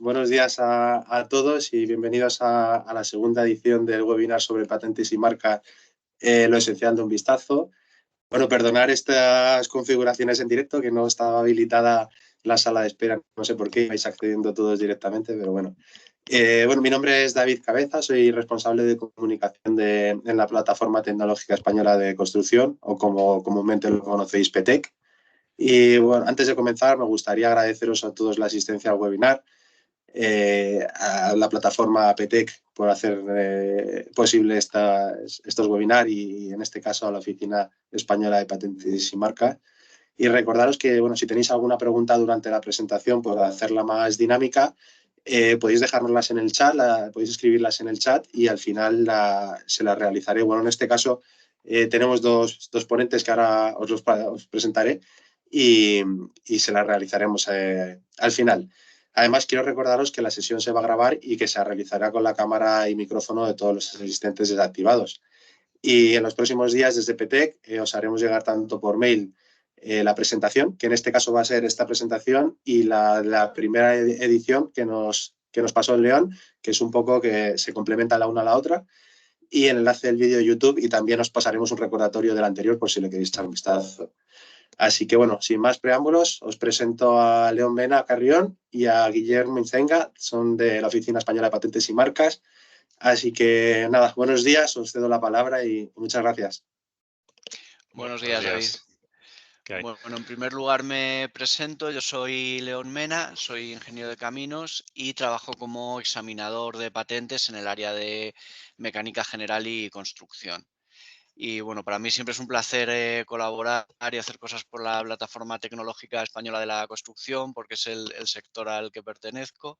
Buenos días a todos y bienvenidos a la segunda edición del webinar sobre patentes y marca, lo esencial de un vistazo. Bueno, perdonar estas configuraciones en directo, que no estaba habilitada la sala de espera, no sé por qué vais accediendo todos directamente, pero bueno. Bueno, mi nombre es David Cabeza, soy responsable de comunicación en la Plataforma Tecnológica Española de Construcción, o como comúnmente lo conocéis, PETEC. Y bueno, antes de comenzar, me gustaría agradeceros a todos la asistencia al webinar, a la plataforma PETEC por hacer posible estos webinars y en este caso a la Oficina Española de Patentes y Marcas. Y recordaros que, bueno, si tenéis alguna pregunta durante la presentación, por hacerla más dinámica, podéis dejárnoslas en el chat, podéis escribirlas en el chat y al final se las realizaré. Bueno, en este caso tenemos dos ponentes que ahora os presentaré y, y se las realizaremos al final. Además, quiero recordaros que la sesión se va a grabar y que se realizará con la cámara y micrófono de todos los asistentes desactivados. Y en los próximos días desde PETEC os haremos llegar tanto por mail la presentación, que en este caso va a ser esta presentación, y la primera edición que nos pasó en León, que es un poco que se complementa la una a la otra, y el enlace del vídeo de YouTube, y también os pasaremos un recordatorio del anterior por si le queréis echar un vistazo. Así que bueno, sin más preámbulos, os presento a León Mena Carrión y a Guillermo Incenga, son de la Oficina Española de Patentes y Marcas. Así que nada, buenos días, os cedo la palabra y muchas gracias. Buenos días, David. ¿Qué hay? Bueno, en primer lugar me presento, yo soy León Mena, soy ingeniero de caminos y trabajo como examinador de patentes en el área de mecánica general y construcción. Y bueno, para mí siempre es un placer colaborar y hacer cosas por la Plataforma Tecnológica Española de la Construcción, porque es el sector al que pertenezco.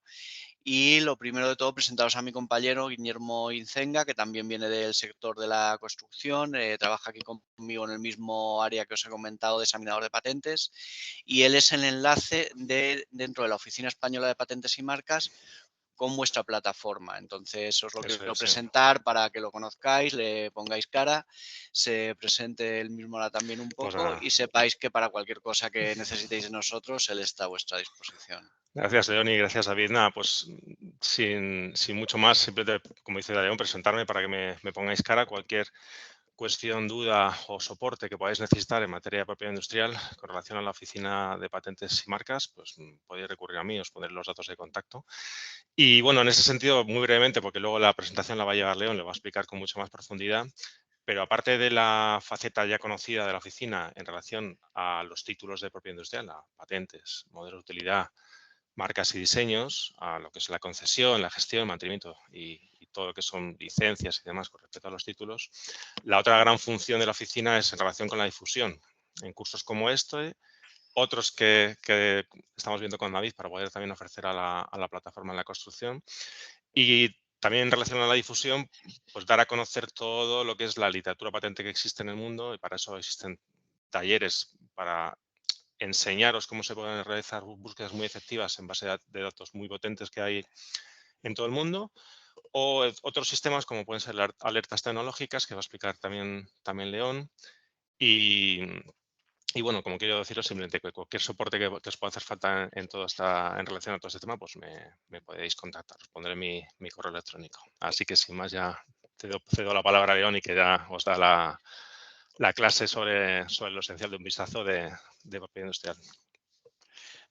Y lo primero de todo, presentaros a mi compañero Guillermo Incenga, que también viene del sector de la construcción, trabaja aquí conmigo en el mismo área que os he comentado de examinador de patentes, y él es el enlace dentro de la Oficina Española de Patentes y Marcas con vuestra plataforma. Entonces os lo quiero presentar para que lo conozcáis, le pongáis cara, se presente él mismo ahora también un poco y sepáis que para cualquier cosa que necesitéis de nosotros, él está a vuestra disposición. Gracias, León, y gracias, David. Nada, pues sin mucho más, simplemente, como dice León, presentarme para que me pongáis cara. Cualquier cuestión, duda o soporte que podáis necesitar en materia de propiedad industrial con relación a la Oficina de Patentes y Marcas, pues podéis recurrir a mí, os pondré los datos de contacto. Y bueno, en ese sentido, muy brevemente, porque luego la presentación la va a llevar León, le va a explicar con mucha más profundidad. Pero aparte de la faceta ya conocida de la oficina en relación a los títulos de propiedad industrial, a patentes, modelos de utilidad, marcas y diseños, a lo que es la concesión, la gestión, mantenimiento y todo lo que son licencias y demás con respecto a los títulos, la otra gran función de la oficina es en relación con la difusión en cursos como este, otros que estamos viendo con David para poder también ofrecer a la plataforma en la construcción. Y también en relación a la difusión, pues dar a conocer todo lo que es la literatura patente que existe en el mundo, y para eso existen talleres para enseñaros cómo se pueden realizar búsquedas muy efectivas en base de datos muy potentes que hay en todo el mundo, o otros sistemas como pueden ser las alertas tecnológicas, que va a explicar también León. Y bueno, como quiero deciros, simplemente que cualquier soporte que os pueda hacer falta en relación a todo este tema, pues me podéis contactar. Os pondré mi correo electrónico. Así que sin más, ya cedo la palabra a León y que ya os da la clase sobre lo esencial de un vistazo de propiedad industrial.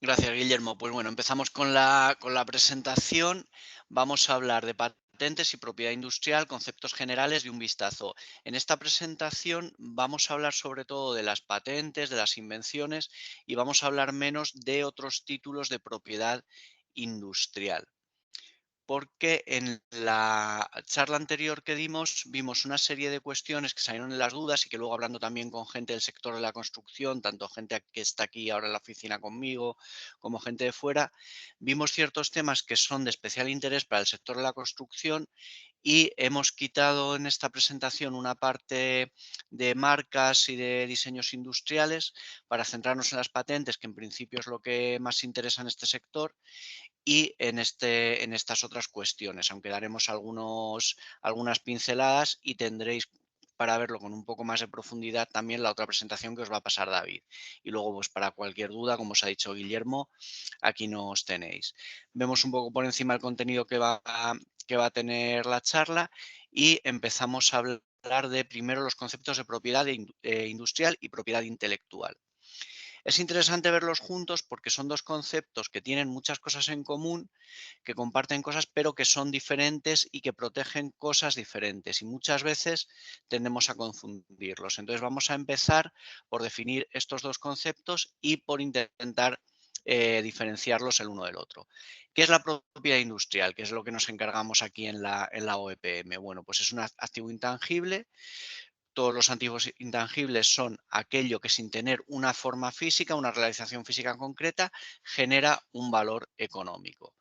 Gracias, Guillermo. Pues bueno, empezamos con la presentación. Vamos a hablar de patentes y propiedad industrial, conceptos generales de un vistazo. En esta presentación vamos a hablar sobre todo de las patentes, de las invenciones y vamos a hablar menos de otros títulos de propiedad industrial. Porque en la charla anterior que dimos, vimos una serie de cuestiones que salieron en las dudas y que luego hablando también con gente del sector de la construcción, tanto gente que está aquí ahora en la oficina conmigo como gente de fuera, vimos ciertos temas que son de especial interés para el sector de la construcción y hemos quitado en esta presentación una parte de marcas y de diseños industriales para centrarnos en las patentes, que en principio es lo que más interesa en este sector, y en estas otras cuestiones, aunque daremos algunas pinceladas y tendréis para verlo con un poco más de profundidad también la otra presentación que os va a pasar David. Y luego, pues para cualquier duda, como os ha dicho Guillermo, aquí nos tenéis. Vemos un poco por encima el contenido que va a tener la charla y empezamos a hablar de primero los conceptos de propiedad industrial y propiedad intelectual. Es interesante verlos juntos porque son dos conceptos que tienen muchas cosas en común, que comparten cosas, pero que son diferentes y que protegen cosas diferentes. Y muchas veces tendemos a confundirlos. Entonces vamos a empezar por definir estos dos conceptos y por intentar diferenciarlos el uno del otro. ¿Qué es la propiedad industrial? ¿Qué es lo que nos encargamos aquí en la OEPM? Bueno, pues es un activo intangible. Todos los activos intangibles son aquello que sin tener una forma física, una realización física concreta, genera un valor económico.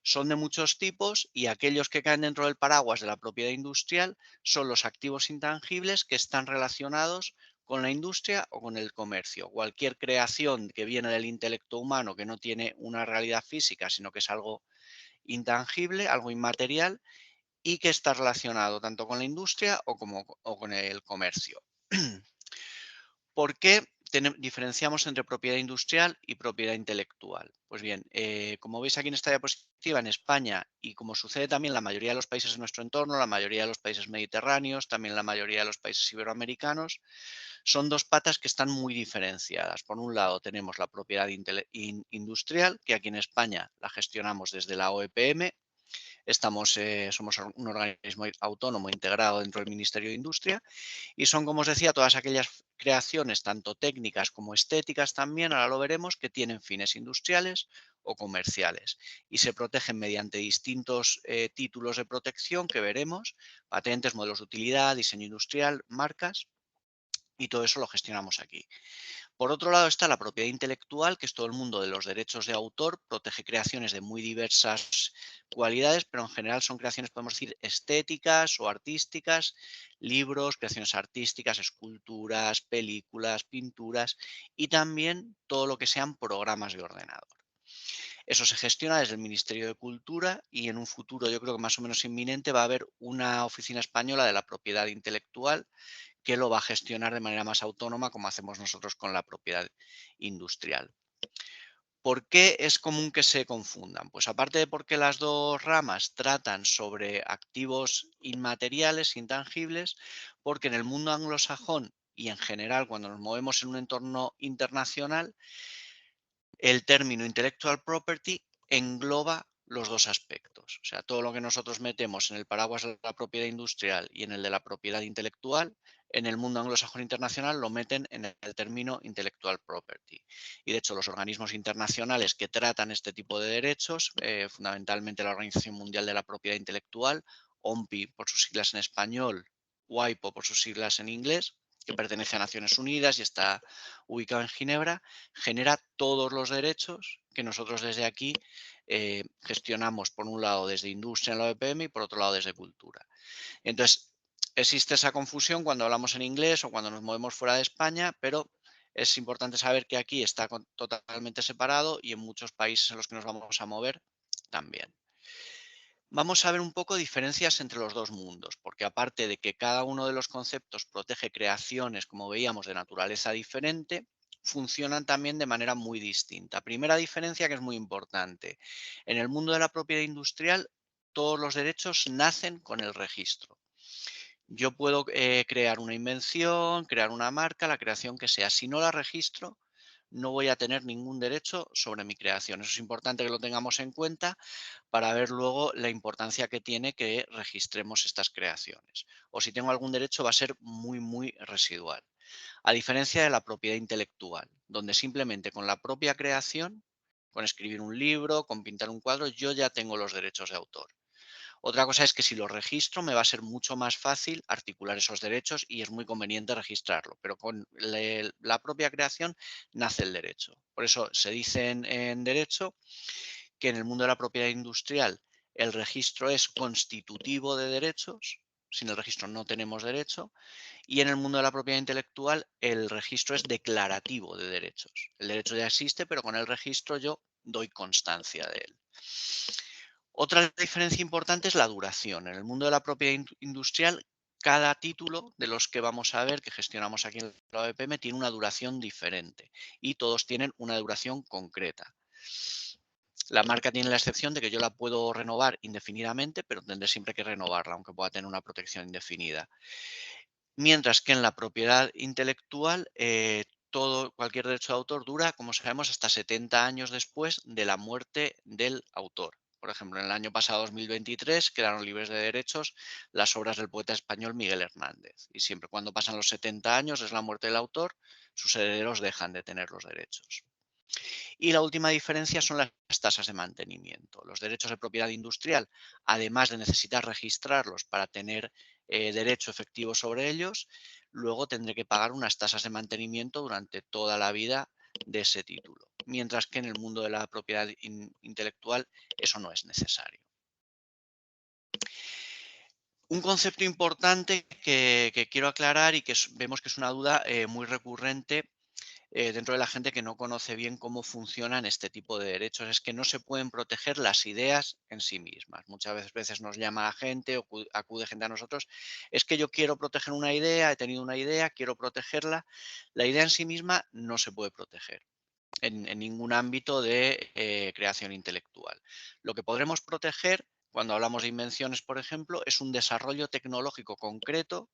Son de muchos tipos y aquellos que caen dentro del paraguas de la propiedad industrial son los activos intangibles que están relacionados con la industria o con el comercio. Cualquier creación que viene del intelecto humano que no tiene una realidad física, sino que es algo intangible, algo inmaterial, y que está relacionado tanto con la industria o con el comercio. ¿Por qué diferenciamos entre propiedad industrial y propiedad intelectual? Pues bien, como veis aquí en esta diapositiva, en España, y como sucede también en la mayoría de los países de nuestro entorno, la mayoría de los países mediterráneos, también la mayoría de los países iberoamericanos, son dos patas que están muy diferenciadas. Por un lado tenemos la propiedad industrial, que aquí en España la gestionamos desde la OEPM. Somos un organismo autónomo integrado dentro del Ministerio de Industria y son, como os decía, todas aquellas creaciones, tanto técnicas como estéticas también, ahora lo veremos, que tienen fines industriales o comerciales y se protegen mediante distintos títulos de protección que veremos, patentes, modelos de utilidad, diseño industrial, marcas, y todo eso lo gestionamos aquí. Por otro lado está la propiedad intelectual, que es todo el mundo de los derechos de autor, protege creaciones de muy diversas cualidades, pero en general son creaciones, podemos decir, estéticas o artísticas, libros, creaciones artísticas, esculturas, películas, pinturas y también todo lo que sean programas de ordenador. Eso se gestiona desde el Ministerio de Cultura y en un futuro, yo creo que más o menos inminente, va a haber una oficina española de la propiedad intelectual que lo va a gestionar de manera más autónoma, como hacemos nosotros con la propiedad industrial. ¿Por qué es común que se confundan? Pues aparte de porque las dos ramas tratan sobre activos inmateriales, intangibles, porque en el mundo anglosajón y en general cuando nos movemos en un entorno internacional, el término intellectual property engloba los dos aspectos. O sea, todo lo que nosotros metemos en el paraguas de la propiedad industrial y en el de la propiedad intelectual, en el mundo anglosajón internacional lo meten en el término intellectual property. Y de hecho, los organismos internacionales que tratan este tipo de derechos, fundamentalmente la Organización Mundial de la Propiedad Intelectual, OMPI por sus siglas en español, WIPO por sus siglas en inglés, que pertenece a Naciones Unidas y está ubicado en Ginebra, genera todos los derechos que nosotros desde aquí gestionamos, por un lado desde industria en la OEPM y por otro lado desde cultura. Entonces, existe esa confusión cuando hablamos en inglés o cuando nos movemos fuera de España, pero es importante saber que aquí está totalmente separado y en muchos países en los que nos vamos a mover también. Vamos a ver un poco diferencias entre los dos mundos, porque aparte de que cada uno de los conceptos protege creaciones, como veíamos, de naturaleza diferente, funcionan también de manera muy distinta. Primera diferencia que es muy importante. En el mundo de la propiedad industrial, todos los derechos nacen con el registro. Yo puedo crear una invención, crear una marca, la creación que sea. Si no la registro, no voy a tener ningún derecho sobre mi creación. Eso es importante que lo tengamos en cuenta para ver luego la importancia que tiene que registremos estas creaciones. O si tengo algún derecho va a ser muy, muy residual. A diferencia de la propiedad intelectual, donde simplemente con la propia creación, con escribir un libro, con pintar un cuadro, yo ya tengo los derechos de autor. Otra cosa es que si lo registro me va a ser mucho más fácil articular esos derechos y es muy conveniente registrarlo, pero con la propia creación nace el derecho. Por eso se dice en derecho que en el mundo de la propiedad industrial el registro es constitutivo de derechos, sin el registro no tenemos derecho, y en el mundo de la propiedad intelectual el registro es declarativo de derechos. El derecho ya existe, pero con el registro yo doy constancia de él. Otra diferencia importante es la duración. En el mundo de la propiedad industrial, cada título de los que vamos a ver, que gestionamos aquí en la BPM, tiene una duración diferente y todos tienen una duración concreta. La marca tiene la excepción de que yo la puedo renovar indefinidamente, pero tendré siempre que renovarla, aunque pueda tener una protección indefinida. Mientras que en la propiedad intelectual, cualquier derecho de autor dura, como sabemos, hasta 70 años después de la muerte del autor. Por ejemplo, en el año pasado, 2023, quedaron libres de derechos las obras del poeta español Miguel Hernández. Y siempre cuando pasan los 70 años, es la muerte del autor, sus herederos dejan de tener los derechos. Y la última diferencia son las tasas de mantenimiento. Los derechos de propiedad industrial, además de necesitar registrarlos para tener derecho efectivo sobre ellos, luego tendré que pagar unas tasas de mantenimiento durante toda la vida de ese título. Mientras que en el mundo de la propiedad intelectual eso no es necesario. Un concepto importante que quiero aclarar y que vemos que es una duda muy recurrente dentro de la gente que no conoce bien cómo funcionan este tipo de derechos, es que no se pueden proteger las ideas en sí mismas. Muchas veces nos llama la gente o acude gente a nosotros, es que yo quiero proteger una idea, he tenido una idea, quiero protegerla. La idea en sí misma no se puede proteger en ningún ámbito de creación intelectual. Lo que podremos proteger cuando hablamos de invenciones, por ejemplo, es un desarrollo tecnológico concreto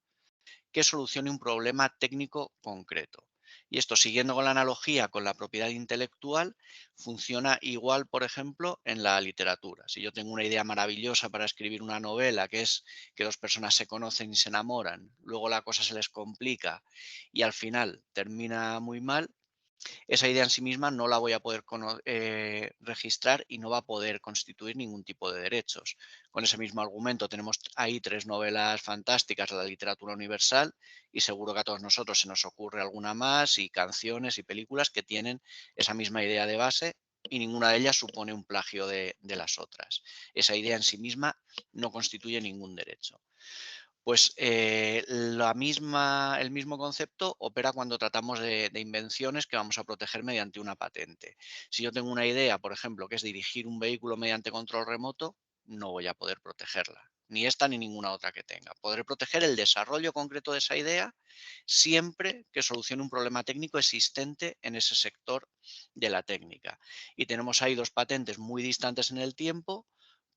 que solucione un problema técnico concreto. Y esto, siguiendo con la analogía con la propiedad intelectual, funciona igual, por ejemplo, en la literatura. Si yo tengo una idea maravillosa para escribir una novela, que es que dos personas se conocen y se enamoran, luego la cosa se les complica y al final termina muy mal, esa idea en sí misma no la voy a poder registrar y no va a poder constituir ningún tipo de derechos. Con ese mismo argumento tenemos ahí 3 novelas fantásticas de la literatura universal y seguro que a todos nosotros se nos ocurre alguna más, y canciones y películas que tienen esa misma idea de base y ninguna de ellas supone un plagio de las otras. Esa idea en sí misma no constituye ningún derecho. Pues el mismo concepto opera cuando tratamos de invenciones que vamos a proteger mediante una patente. Si yo tengo una idea, por ejemplo, que es dirigir un vehículo mediante control remoto, no voy a poder protegerla, ni esta ni ninguna otra que tenga. Podré proteger el desarrollo concreto de esa idea siempre que solucione un problema técnico existente en ese sector de la técnica. Y tenemos ahí 2 patentes muy distantes en el tiempo,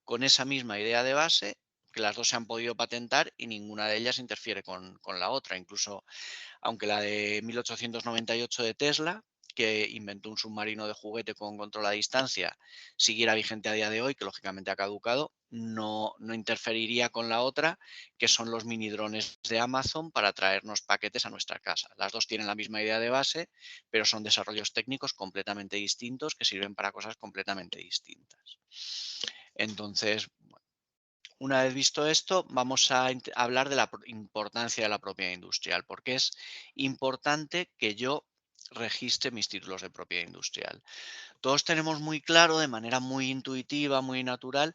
con esa misma idea de base, que las 2 se han podido patentar y ninguna de ellas interfiere con la otra. Incluso, aunque la de 1898 de Tesla, que inventó un submarino de juguete con control a distancia, siguiera vigente a día de hoy, que lógicamente ha caducado, no interferiría con la otra, que son los mini drones de Amazon para traernos paquetes a nuestra casa. Las 2 tienen la misma idea de base, pero son desarrollos técnicos completamente distintos que sirven para cosas completamente distintas. Entonces, una vez visto esto, vamos a hablar de la importancia de la propiedad industrial, porque es importante que yo registre mis títulos de propiedad industrial. Todos tenemos muy claro, de manera muy intuitiva, muy natural,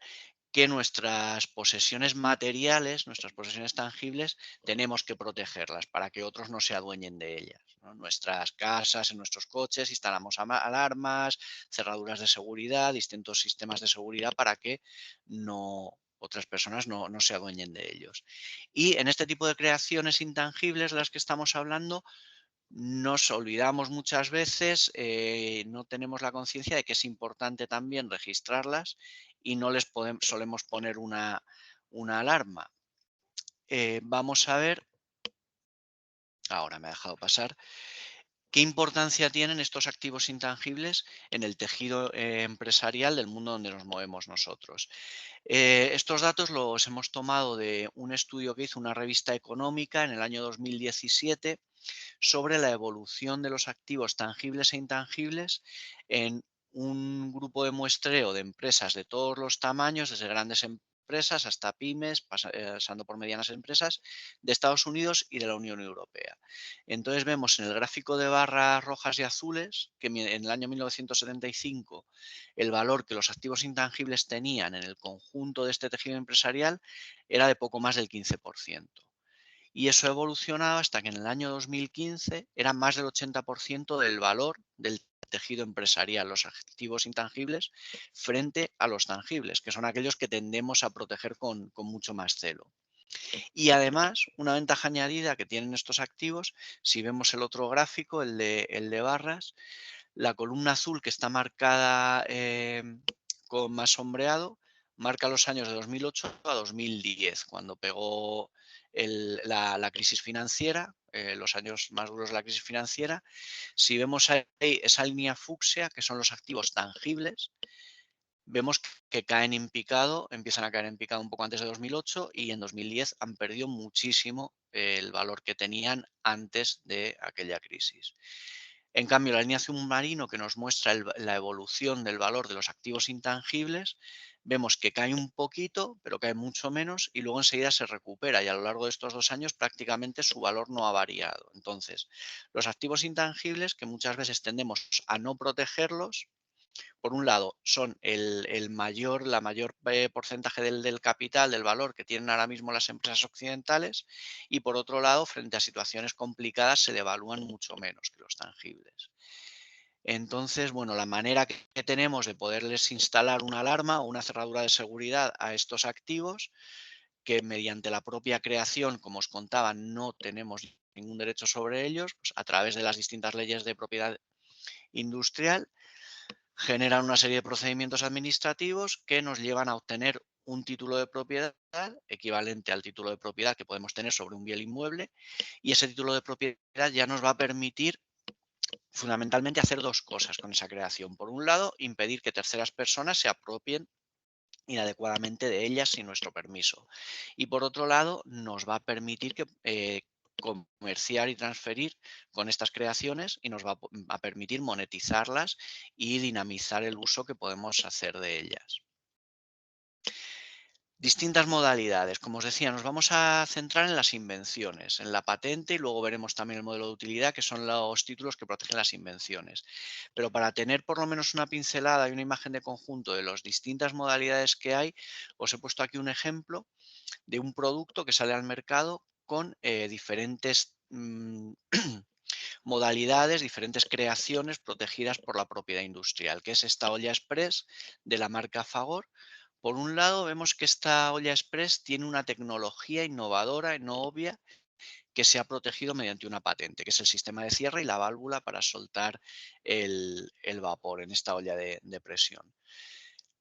que nuestras posesiones materiales, nuestras posesiones tangibles, tenemos que protegerlas para que otros no se adueñen de ellas, ¿no? En nuestras casas, en nuestros coches, instalamos alarmas, cerraduras de seguridad, distintos sistemas de seguridad para que otras personas no se adueñen de ellos. Y en este tipo de creaciones intangibles de las que estamos hablando, nos olvidamos muchas veces, no tenemos la conciencia de que es importante también registrarlas y no les solemos poner una alarma. Vamos a ver, ahora me ha dejado pasar, qué importancia tienen estos activos intangibles en el tejido empresarial del mundo donde nos movemos nosotros. Estos datos los hemos tomado de un estudio que hizo una revista económica en el año 2017 sobre la evolución de los activos tangibles e intangibles en un grupo de muestreo de empresas de todos los tamaños, desde grandes empresas hasta pymes, pasando por medianas empresas de Estados Unidos y de la Unión Europea. Entonces vemos en el gráfico de barras rojas y azules que en el año 1975 el valor que los activos intangibles tenían en el conjunto de este tejido empresarial era de poco más del 15%. Y eso ha evolucionado hasta que en el año 2015 era más del 80% del valor del tejido empresarial, los activos intangibles, frente a los tangibles, que son aquellos que tendemos a proteger con mucho más celo. Y además, una ventaja añadida que tienen estos activos, si vemos el otro gráfico, el de barras, la columna azul que está marcada con más sombreado, marca los años de 2008 a 2010, cuando pegó la crisis financiera, los años más duros de la crisis financiera. Si vemos ahí esa línea fucsia, que son los activos tangibles, vemos que caen en picado, empiezan a caer en picado un poco antes de 2008 y en 2010 han perdido muchísimo el valor que tenían antes de aquella crisis. En cambio, la línea azul marino que nos muestra la evolución del valor de los activos intangibles, vemos que cae un poquito, pero cae mucho menos y luego enseguida se recupera y a lo largo de estos 2 años prácticamente su valor no ha variado. Entonces, los activos intangibles que muchas veces tendemos a no protegerlos, por un lado, son la mayor porcentaje del capital, del valor que tienen ahora mismo las empresas occidentales y por otro lado, frente a situaciones complicadas, se devalúan mucho menos que los tangibles. Entonces, bueno, la manera que tenemos de poderles instalar una alarma o una cerradura de seguridad a estos activos, que mediante la propia creación, como os contaba, no tenemos ningún derecho sobre ellos, pues a través de las distintas leyes de propiedad industrial, generan una serie de procedimientos administrativos que nos llevan a obtener un título de propiedad equivalente al título de propiedad que podemos tener sobre un bien inmueble, y ese título de propiedad ya nos va a permitir fundamentalmente hacer dos cosas con esa creación. Por un lado, impedir que terceras personas se apropien inadecuadamente de ellas sin nuestro permiso. Y por otro lado, nos va a permitir comerciar y transferir con estas creaciones y nos va a permitir monetizarlas y dinamizar el uso que podemos hacer de ellas. Distintas modalidades. Como os decía, nos vamos a centrar en las invenciones, en la patente y luego veremos también el modelo de utilidad, que son los títulos que protegen las invenciones. Pero para tener por lo menos una pincelada y una imagen de conjunto de las distintas modalidades que hay, os he puesto aquí un ejemplo de un producto que sale al mercado con diferentes modalidades, diferentes creaciones protegidas por la propiedad industrial, que es esta olla express de la marca Fagor. Por un lado, vemos que esta olla express tiene una tecnología innovadora y no obvia que se ha protegido mediante una patente, que es el sistema de cierre y la válvula para soltar el vapor en esta olla de presión.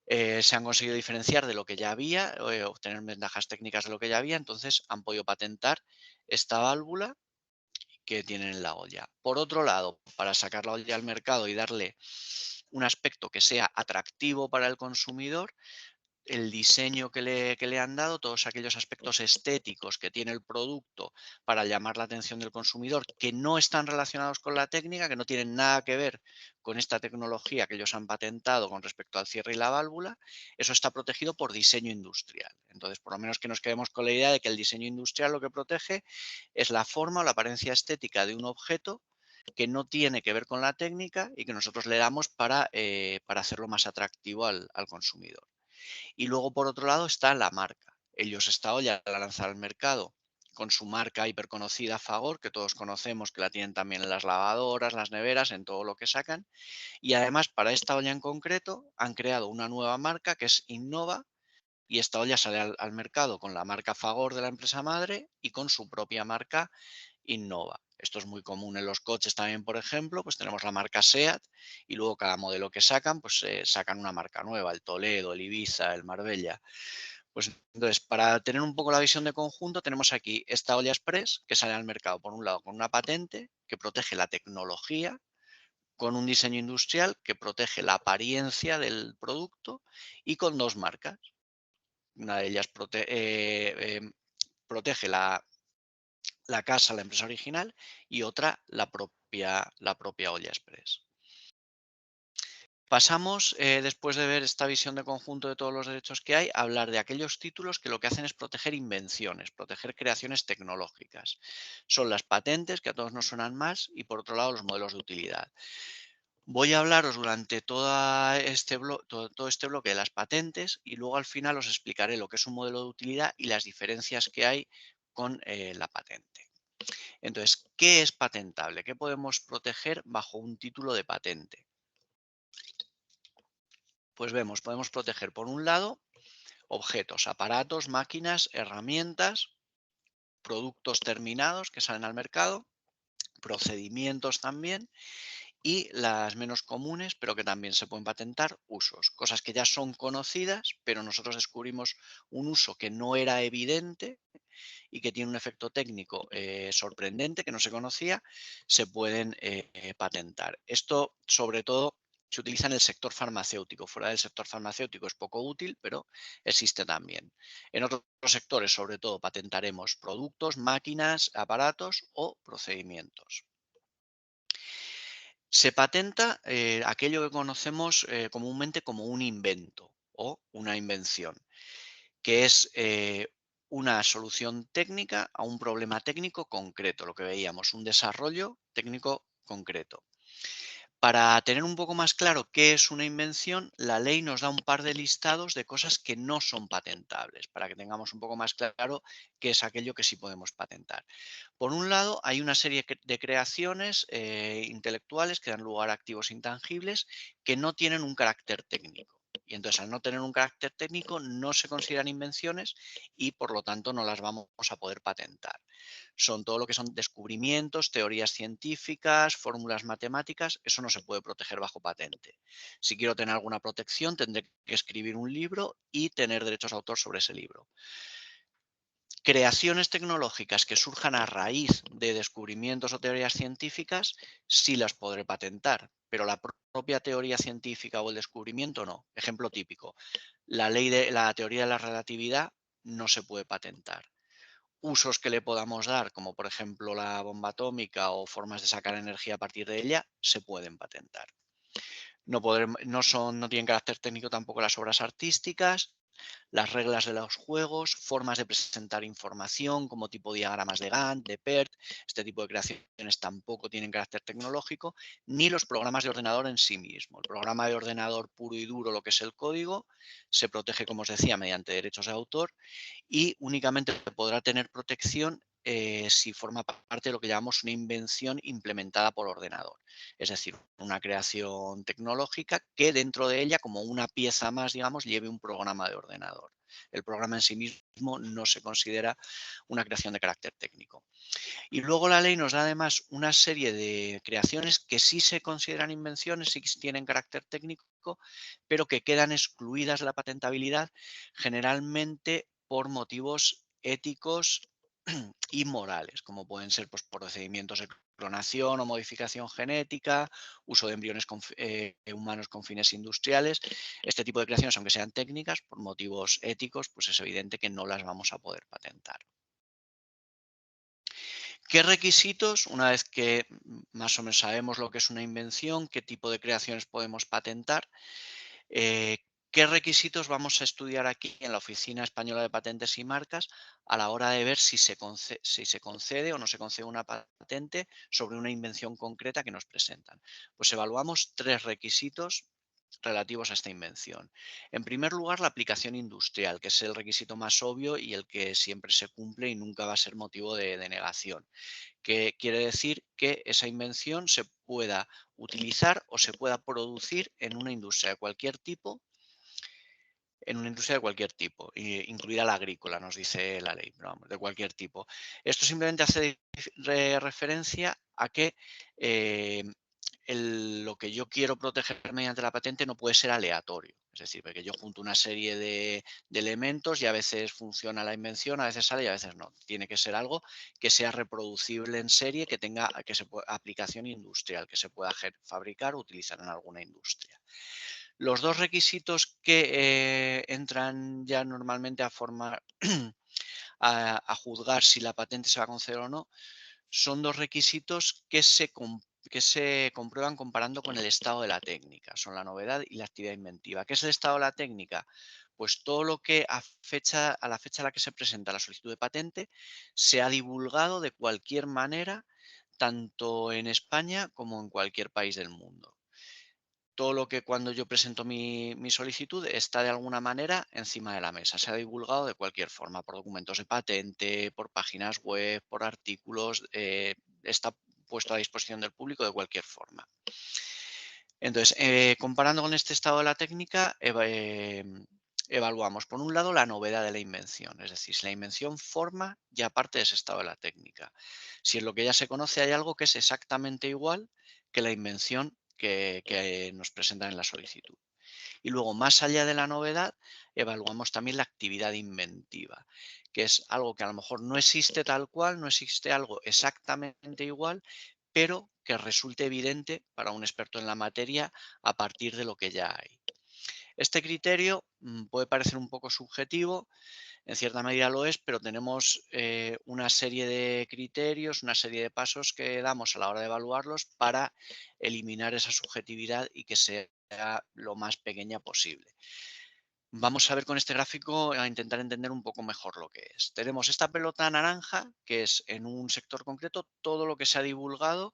Se han conseguido diferenciar de lo que ya había, obtener ventajas técnicas de lo que ya había, entonces han podido patentar esta válvula que tienen en la olla. Por otro lado, para sacar la olla al mercado y darle un aspecto que sea atractivo para el consumidor, el diseño que le han dado, todos aquellos aspectos estéticos que tiene el producto para llamar la atención del consumidor, que no están relacionados con la técnica, que no tienen nada que ver con esta tecnología que ellos han patentado con respecto al cierre y la válvula, eso está protegido por diseño industrial. Entonces, por lo menos que nos quedemos con la idea de que el diseño industrial lo que protege es la forma o la apariencia estética de un objeto que no tiene que ver con la técnica y que nosotros le damos para hacerlo más atractivo al consumidor. Y luego, por otro lado, está la marca. Ellos esta olla la lanzan al mercado con su marca hiperconocida Fagor, que todos conocemos, que la tienen también en las lavadoras, las neveras, en todo lo que sacan. Y además, para esta olla en concreto, han creado una nueva marca que es Innova, y esta olla sale al mercado con la marca Fagor de la empresa madre y con su propia marca Innova. Esto es muy común en los coches también, por ejemplo, pues tenemos la marca SEAT y luego cada modelo que sacan, pues sacan una marca nueva, el Toledo, el Ibiza, el Marbella. Pues entonces, para tener un poco la visión de conjunto, tenemos aquí esta olla express que sale al mercado, por un lado, con una patente que protege la tecnología, con un diseño industrial que protege la apariencia del producto y con dos marcas. Una de ellas protege la casa, la empresa original, y otra la propia olla express. Pasamos, después de ver esta visión de conjunto de todos los derechos que hay, a hablar de aquellos títulos que lo que hacen es proteger invenciones, proteger creaciones tecnológicas. Son las patentes, que a todos nos suenan más, y por otro lado los modelos de utilidad. Voy a hablaros durante todo este bloque de las patentes y luego al final os explicaré lo que es un modelo de utilidad y las diferencias que hay con la patente. Entonces, ¿qué es patentable? ¿Qué podemos proteger bajo un título de patente? Pues vemos, podemos proteger por un lado objetos, aparatos, máquinas, herramientas productos terminados que salen al mercado, procedimientos también, y las menos comunes, pero que también se pueden patentar, usos. Cosas que ya son conocidas, pero nosotros descubrimos un uso que no era evidente y que tiene un efecto técnico sorprendente que no se conocía, se pueden patentar. Esto, sobre todo, se utiliza en el sector farmacéutico. Fuera del sector farmacéutico es poco útil, pero existe también. En otros sectores, sobre todo, patentaremos productos, máquinas, aparatos o procedimientos. Se patenta aquello que conocemos comúnmente como un invento o una invención, que es una solución técnica a un problema técnico concreto, lo que veíamos, un desarrollo técnico concreto. Para tener un poco más claro qué es una invención, la ley nos da un par de listados de cosas que no son patentables, para que tengamos un poco más claro qué es aquello que sí podemos patentar. Por un lado, hay una serie de creaciones intelectuales que dan lugar a activos intangibles que no tienen un carácter técnico. Y entonces, al no tener un carácter técnico, no se consideran invenciones y, por lo tanto, no las vamos a poder patentar. Son todo lo que son descubrimientos, teorías científicas, fórmulas matemáticas. Eso no se puede proteger bajo patente. Si quiero tener alguna protección, tendré que escribir un libro y tener derechos de autor sobre ese libro. Creaciones tecnológicas que surjan a raíz de descubrimientos o teorías científicas, sí las podré patentar, pero la propia teoría científica o el descubrimiento no. Ejemplo típico, la teoría de la relatividad no se puede patentar. Usos que le podamos dar, como por ejemplo la bomba atómica o formas de sacar energía a partir de ella, se pueden patentar. No tienen carácter técnico tampoco las obras artísticas, las reglas de los juegos, formas de presentar información como tipo diagramas de Gantt, de PERT. Este tipo de creaciones tampoco tienen carácter tecnológico, ni los programas de ordenador en sí mismo. El programa de ordenador puro y duro, lo que es el código, se protege, como os decía, mediante derechos de autor y únicamente podrá tener protección si forma parte de lo que llamamos una invención implementada por ordenador. Es decir, una creación tecnológica que dentro de ella, como una pieza más, digamos, lleve un programa de ordenador. El programa en sí mismo no se considera una creación de carácter técnico. Y luego la ley nos da además una serie de creaciones que sí se consideran invenciones, sí tienen carácter técnico, pero que quedan excluidas de la patentabilidad generalmente por motivos éticos y morales, como pueden ser pues, procedimientos de clonación o modificación genética, uso de embriones humanos con fines industriales. Este tipo de creaciones, aunque sean técnicas, por motivos éticos, pues es evidente que no las vamos a poder patentar. ¿Qué requisitos, una vez que más o menos sabemos lo que es una invención, qué tipo de creaciones podemos patentar, qué requisitos vamos a estudiar aquí en la Oficina Española de Patentes y Marcas a la hora de ver si se concede o no se concede una patente sobre una invención concreta que nos presentan? Pues evaluamos 3 requisitos relativos a esta invención. En primer lugar, la aplicación industrial, que es el requisito más obvio y el que siempre se cumple y nunca va a ser motivo de denegación, que quiere decir que esa invención se pueda utilizar o se pueda producir en una industria de cualquier tipo, incluida la agrícola, nos dice la ley, pero vamos, de cualquier tipo. Esto simplemente hace referencia a que lo que yo quiero proteger mediante la patente no puede ser aleatorio. Es decir, porque yo junto una serie de elementos y a veces funciona la invención, a veces sale y a veces no. Tiene que ser algo que sea reproducible en serie, que tenga aplicación industrial, que se pueda fabricar o utilizar en alguna industria. Los 2 requisitos que entran ya normalmente a formar a juzgar si la patente se va a conceder o no, son 2 requisitos que se comprueban comparando con el estado de la técnica. Son la novedad y la actividad inventiva. ¿Qué es el estado de la técnica? Pues todo lo que a la fecha a la que se presenta la solicitud de patente se ha divulgado de cualquier manera, tanto en España como en cualquier país del mundo. Todo lo que cuando yo presento mi solicitud está de alguna manera encima de la mesa. Se ha divulgado de cualquier forma, por documentos de patente, por páginas web, por artículos, está puesto a disposición del público de cualquier forma. Entonces, comparando con este estado de la técnica, evaluamos, por un lado, la novedad de la invención, es decir, si la invención forma ya parte de ese estado de la técnica. Si en lo que ya se conoce hay algo que es exactamente igual que la invención que nos presentan en la solicitud. Y luego, más allá de la novedad, evaluamos también la actividad inventiva, que es algo que a lo mejor no existe tal cual, no existe algo exactamente igual, pero que resulte evidente para un experto en la materia a partir de lo que ya hay. Este criterio puede parecer un poco subjetivo, en cierta medida lo es, pero tenemos una serie de criterios, una serie de pasos que damos a la hora de evaluarlos para eliminar esa subjetividad y que sea lo más pequeña posible. Vamos a ver con este gráfico a intentar entender un poco mejor lo que es. Tenemos esta pelota naranja, que es en un sector concreto todo lo que se ha divulgado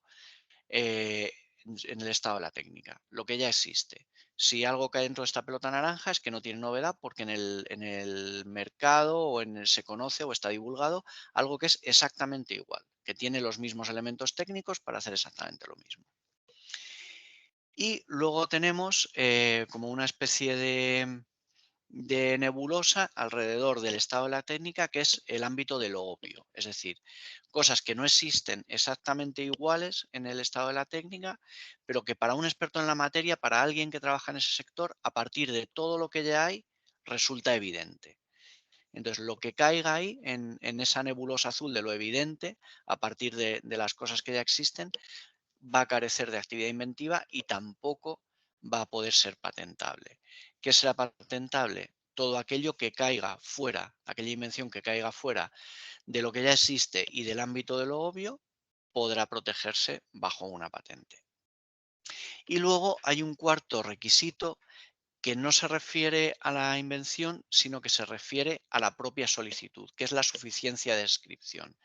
eh, en el estado de la técnica, lo que ya existe. Si algo cae dentro de esta pelota naranja es que no tiene novedad porque en el mercado se conoce o está divulgado algo que es exactamente igual, que tiene los mismos elementos técnicos para hacer exactamente lo mismo. Y luego tenemos como una especie de nebulosa alrededor del estado de la técnica, que es el ámbito de lo obvio, es decir, cosas que no existen exactamente iguales en el estado de la técnica, pero que para un experto en la materia, para alguien que trabaja en ese sector, a partir de todo lo que ya hay, resulta evidente. Entonces, lo que caiga ahí en esa nebulosa azul de lo evidente, a partir de las cosas que ya existen, va a carecer de actividad inventiva y tampoco va a poder ser patentable. ¿Qué será patentable? Todo aquello que caiga fuera, aquella invención que caiga fuera de lo que ya existe y del ámbito de lo obvio, podrá protegerse bajo una patente. Y luego hay un cuarto requisito que no se refiere a la invención, sino que se refiere a la propia solicitud, que es la suficiencia de descripción.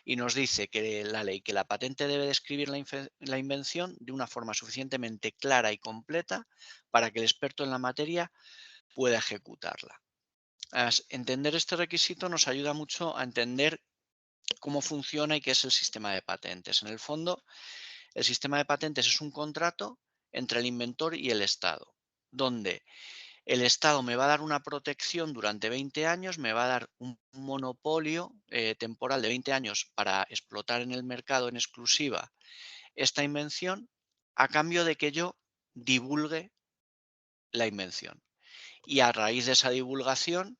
Y nos dice que la ley, que la patente debe describir la invención de una forma suficientemente clara y completa para que el experto en la materia pueda ejecutarla. Entender este requisito nos ayuda mucho a entender cómo funciona y qué es el sistema de patentes. En el fondo, el sistema de patentes es un contrato entre el inventor y el Estado, donde el Estado me va a dar una protección durante 20 años, me va a dar un monopolio temporal de 20 años para explotar en el mercado en exclusiva esta invención a cambio de que yo divulgue la invención. Y a raíz de esa divulgación,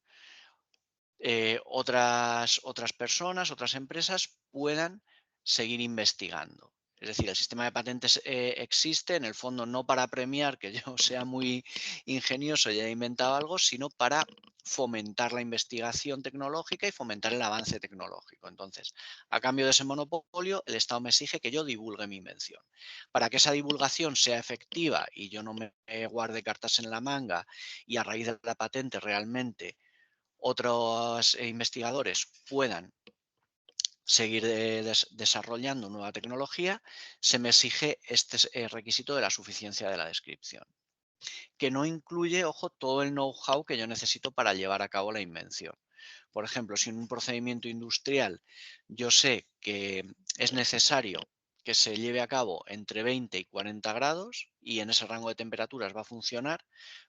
otras personas, otras empresas puedan seguir investigando. Es decir, el sistema de patentes existe en el fondo no para premiar que yo sea muy ingenioso y haya inventado algo, sino para fomentar la investigación tecnológica y fomentar el avance tecnológico. Entonces, a cambio de ese monopolio, el Estado me exige que yo divulgue mi invención. Para que esa divulgación sea efectiva y yo no me guarde cartas en la manga y a raíz de la patente realmente otros investigadores puedan seguir desarrollando nueva tecnología, se me exige este requisito de la suficiencia de la descripción, que no incluye, ojo, todo el know-how que yo necesito para llevar a cabo la invención. Por ejemplo, si en un procedimiento industrial yo sé que es necesario que se lleve a cabo entre 20 y 40 grados y en ese rango de temperaturas va a funcionar,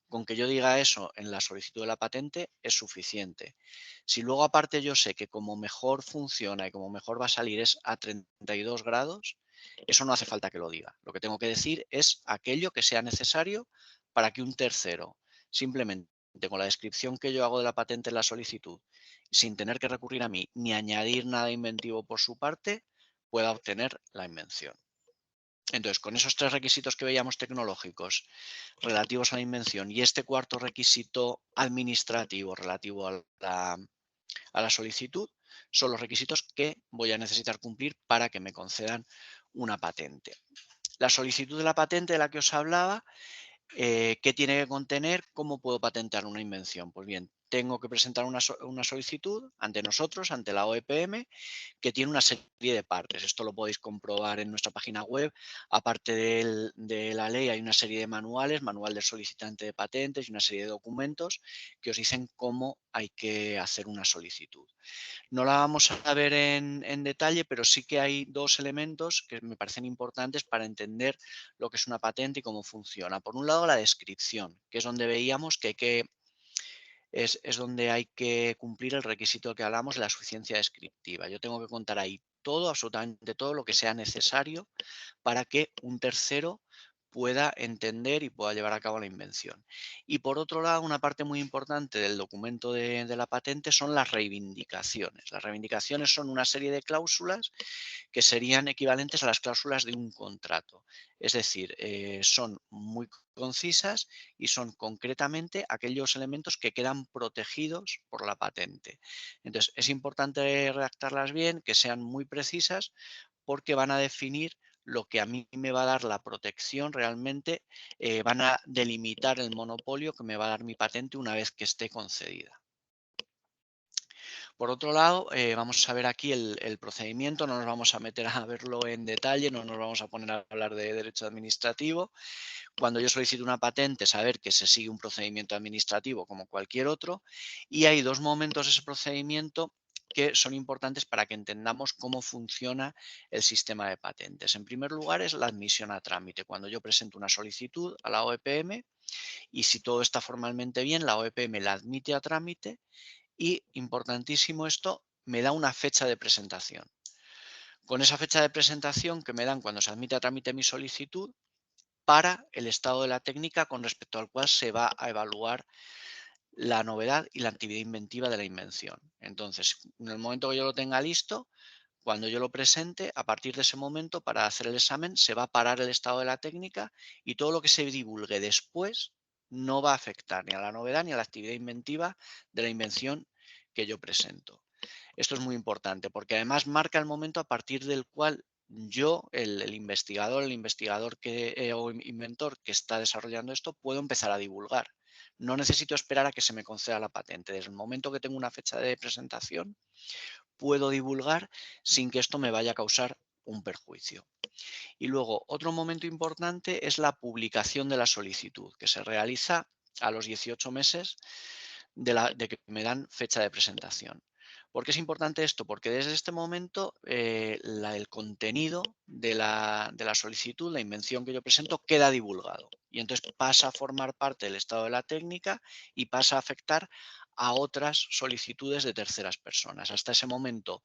con que yo diga eso en la solicitud de la patente es suficiente. Si luego aparte yo sé que como mejor funciona y como mejor va a salir es a 32 grados, eso no hace falta que lo diga. Lo que tengo que decir es aquello que sea necesario para que un tercero, simplemente con la descripción que yo hago de la patente en la solicitud, sin tener que recurrir a mí ni añadir nada inventivo por su parte, pueda obtener la invención. Entonces, con esos tres requisitos que veíamos tecnológicos relativos a la invención y este cuarto requisito administrativo relativo a la solicitud, son los requisitos que voy a necesitar cumplir para que me concedan una patente. La solicitud de la patente de la que os hablaba, ¿qué tiene que contener? ¿Cómo puedo patentar una invención? Pues bien, tengo que presentar una solicitud ante nosotros, ante la OEPM, que tiene una serie de partes. Esto lo podéis comprobar en nuestra página web. Aparte de la ley hay una serie de manuales, manual del solicitante de patentes y una serie de documentos que os dicen cómo hay que hacer una solicitud. No la vamos a ver en detalle, pero sí que hay dos elementos que me parecen importantes para entender lo que es una patente y cómo funciona. Por un lado, la descripción, que es donde veíamos que hay que es donde hay que cumplir el requisito que hablamos de la suficiencia descriptiva. Yo tengo que contar ahí todo, absolutamente todo lo que sea necesario para que un tercero pueda entender y pueda llevar a cabo la invención. Y por otro lado, una parte muy importante del documento de la patente son las reivindicaciones. Las reivindicaciones son una serie de cláusulas que serían equivalentes a las cláusulas de un contrato. Es decir, son muy concisas y son concretamente aquellos elementos que quedan protegidos por la patente. Entonces, es importante redactarlas bien, que sean muy precisas, porque van a definir lo que a mí me va a dar la protección realmente, van a delimitar el monopolio que me va a dar mi patente una vez que esté concedida. Por otro lado, vamos a ver aquí el procedimiento, no nos vamos a meter a verlo en detalle, no nos vamos a poner a hablar de derecho administrativo. Cuando yo solicito una patente, saber que se sigue un procedimiento administrativo como cualquier otro, y hay dos momentos de ese procedimiento que son importantes para que entendamos cómo funciona el sistema de patentes. En primer lugar, es la admisión a trámite. Cuando yo presento una solicitud a la OEPM y si todo está formalmente bien, la OEPM la admite a trámite y, importantísimo esto, me da una fecha de presentación. Con esa fecha de presentación que me dan cuando se admite a trámite mi solicitud, para el estado de la técnica con respecto al cual se va a evaluar la novedad y la actividad inventiva de la invención. Entonces, en el momento que yo lo tenga listo, cuando yo lo presente, a partir de ese momento, para hacer el examen, se va a parar el estado de la técnica y todo lo que se divulgue después no va a afectar ni a la novedad ni a la actividad inventiva de la invención que yo presento. Esto es muy importante porque además marca el momento a partir del cual yo, el investigador o inventor que está desarrollando esto, puedo empezar a divulgar. No necesito esperar a que se me conceda la patente. Desde el momento que tengo una fecha de presentación, puedo divulgar sin que esto me vaya a causar un perjuicio. Y luego, otro momento importante es la publicación de la solicitud, que se realiza a los 18 meses de que me dan fecha de presentación. ¿Por qué es importante esto? Porque desde este momento el contenido de la solicitud, la invención que yo presento, queda divulgado. Y entonces pasa a formar parte del estado de la técnica y pasa a afectar a otras solicitudes de terceras personas. Hasta ese momento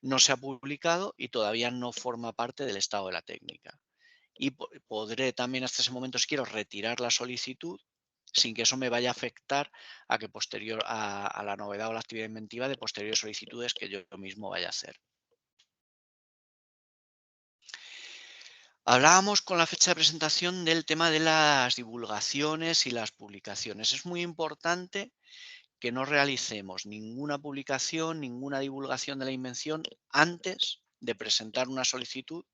no se ha publicado y todavía no forma parte del estado de la técnica. Y podré también hasta ese momento, si quiero, retirar la solicitud sin que eso me vaya a afectar a que posterior a la novedad o la actividad inventiva de posteriores solicitudes que yo mismo vaya a hacer. Hablábamos con la fecha de presentación del tema de las divulgaciones y las publicaciones. Es muy importante que no realicemos ninguna publicación, ninguna divulgación de la invención antes de presentar una solicitud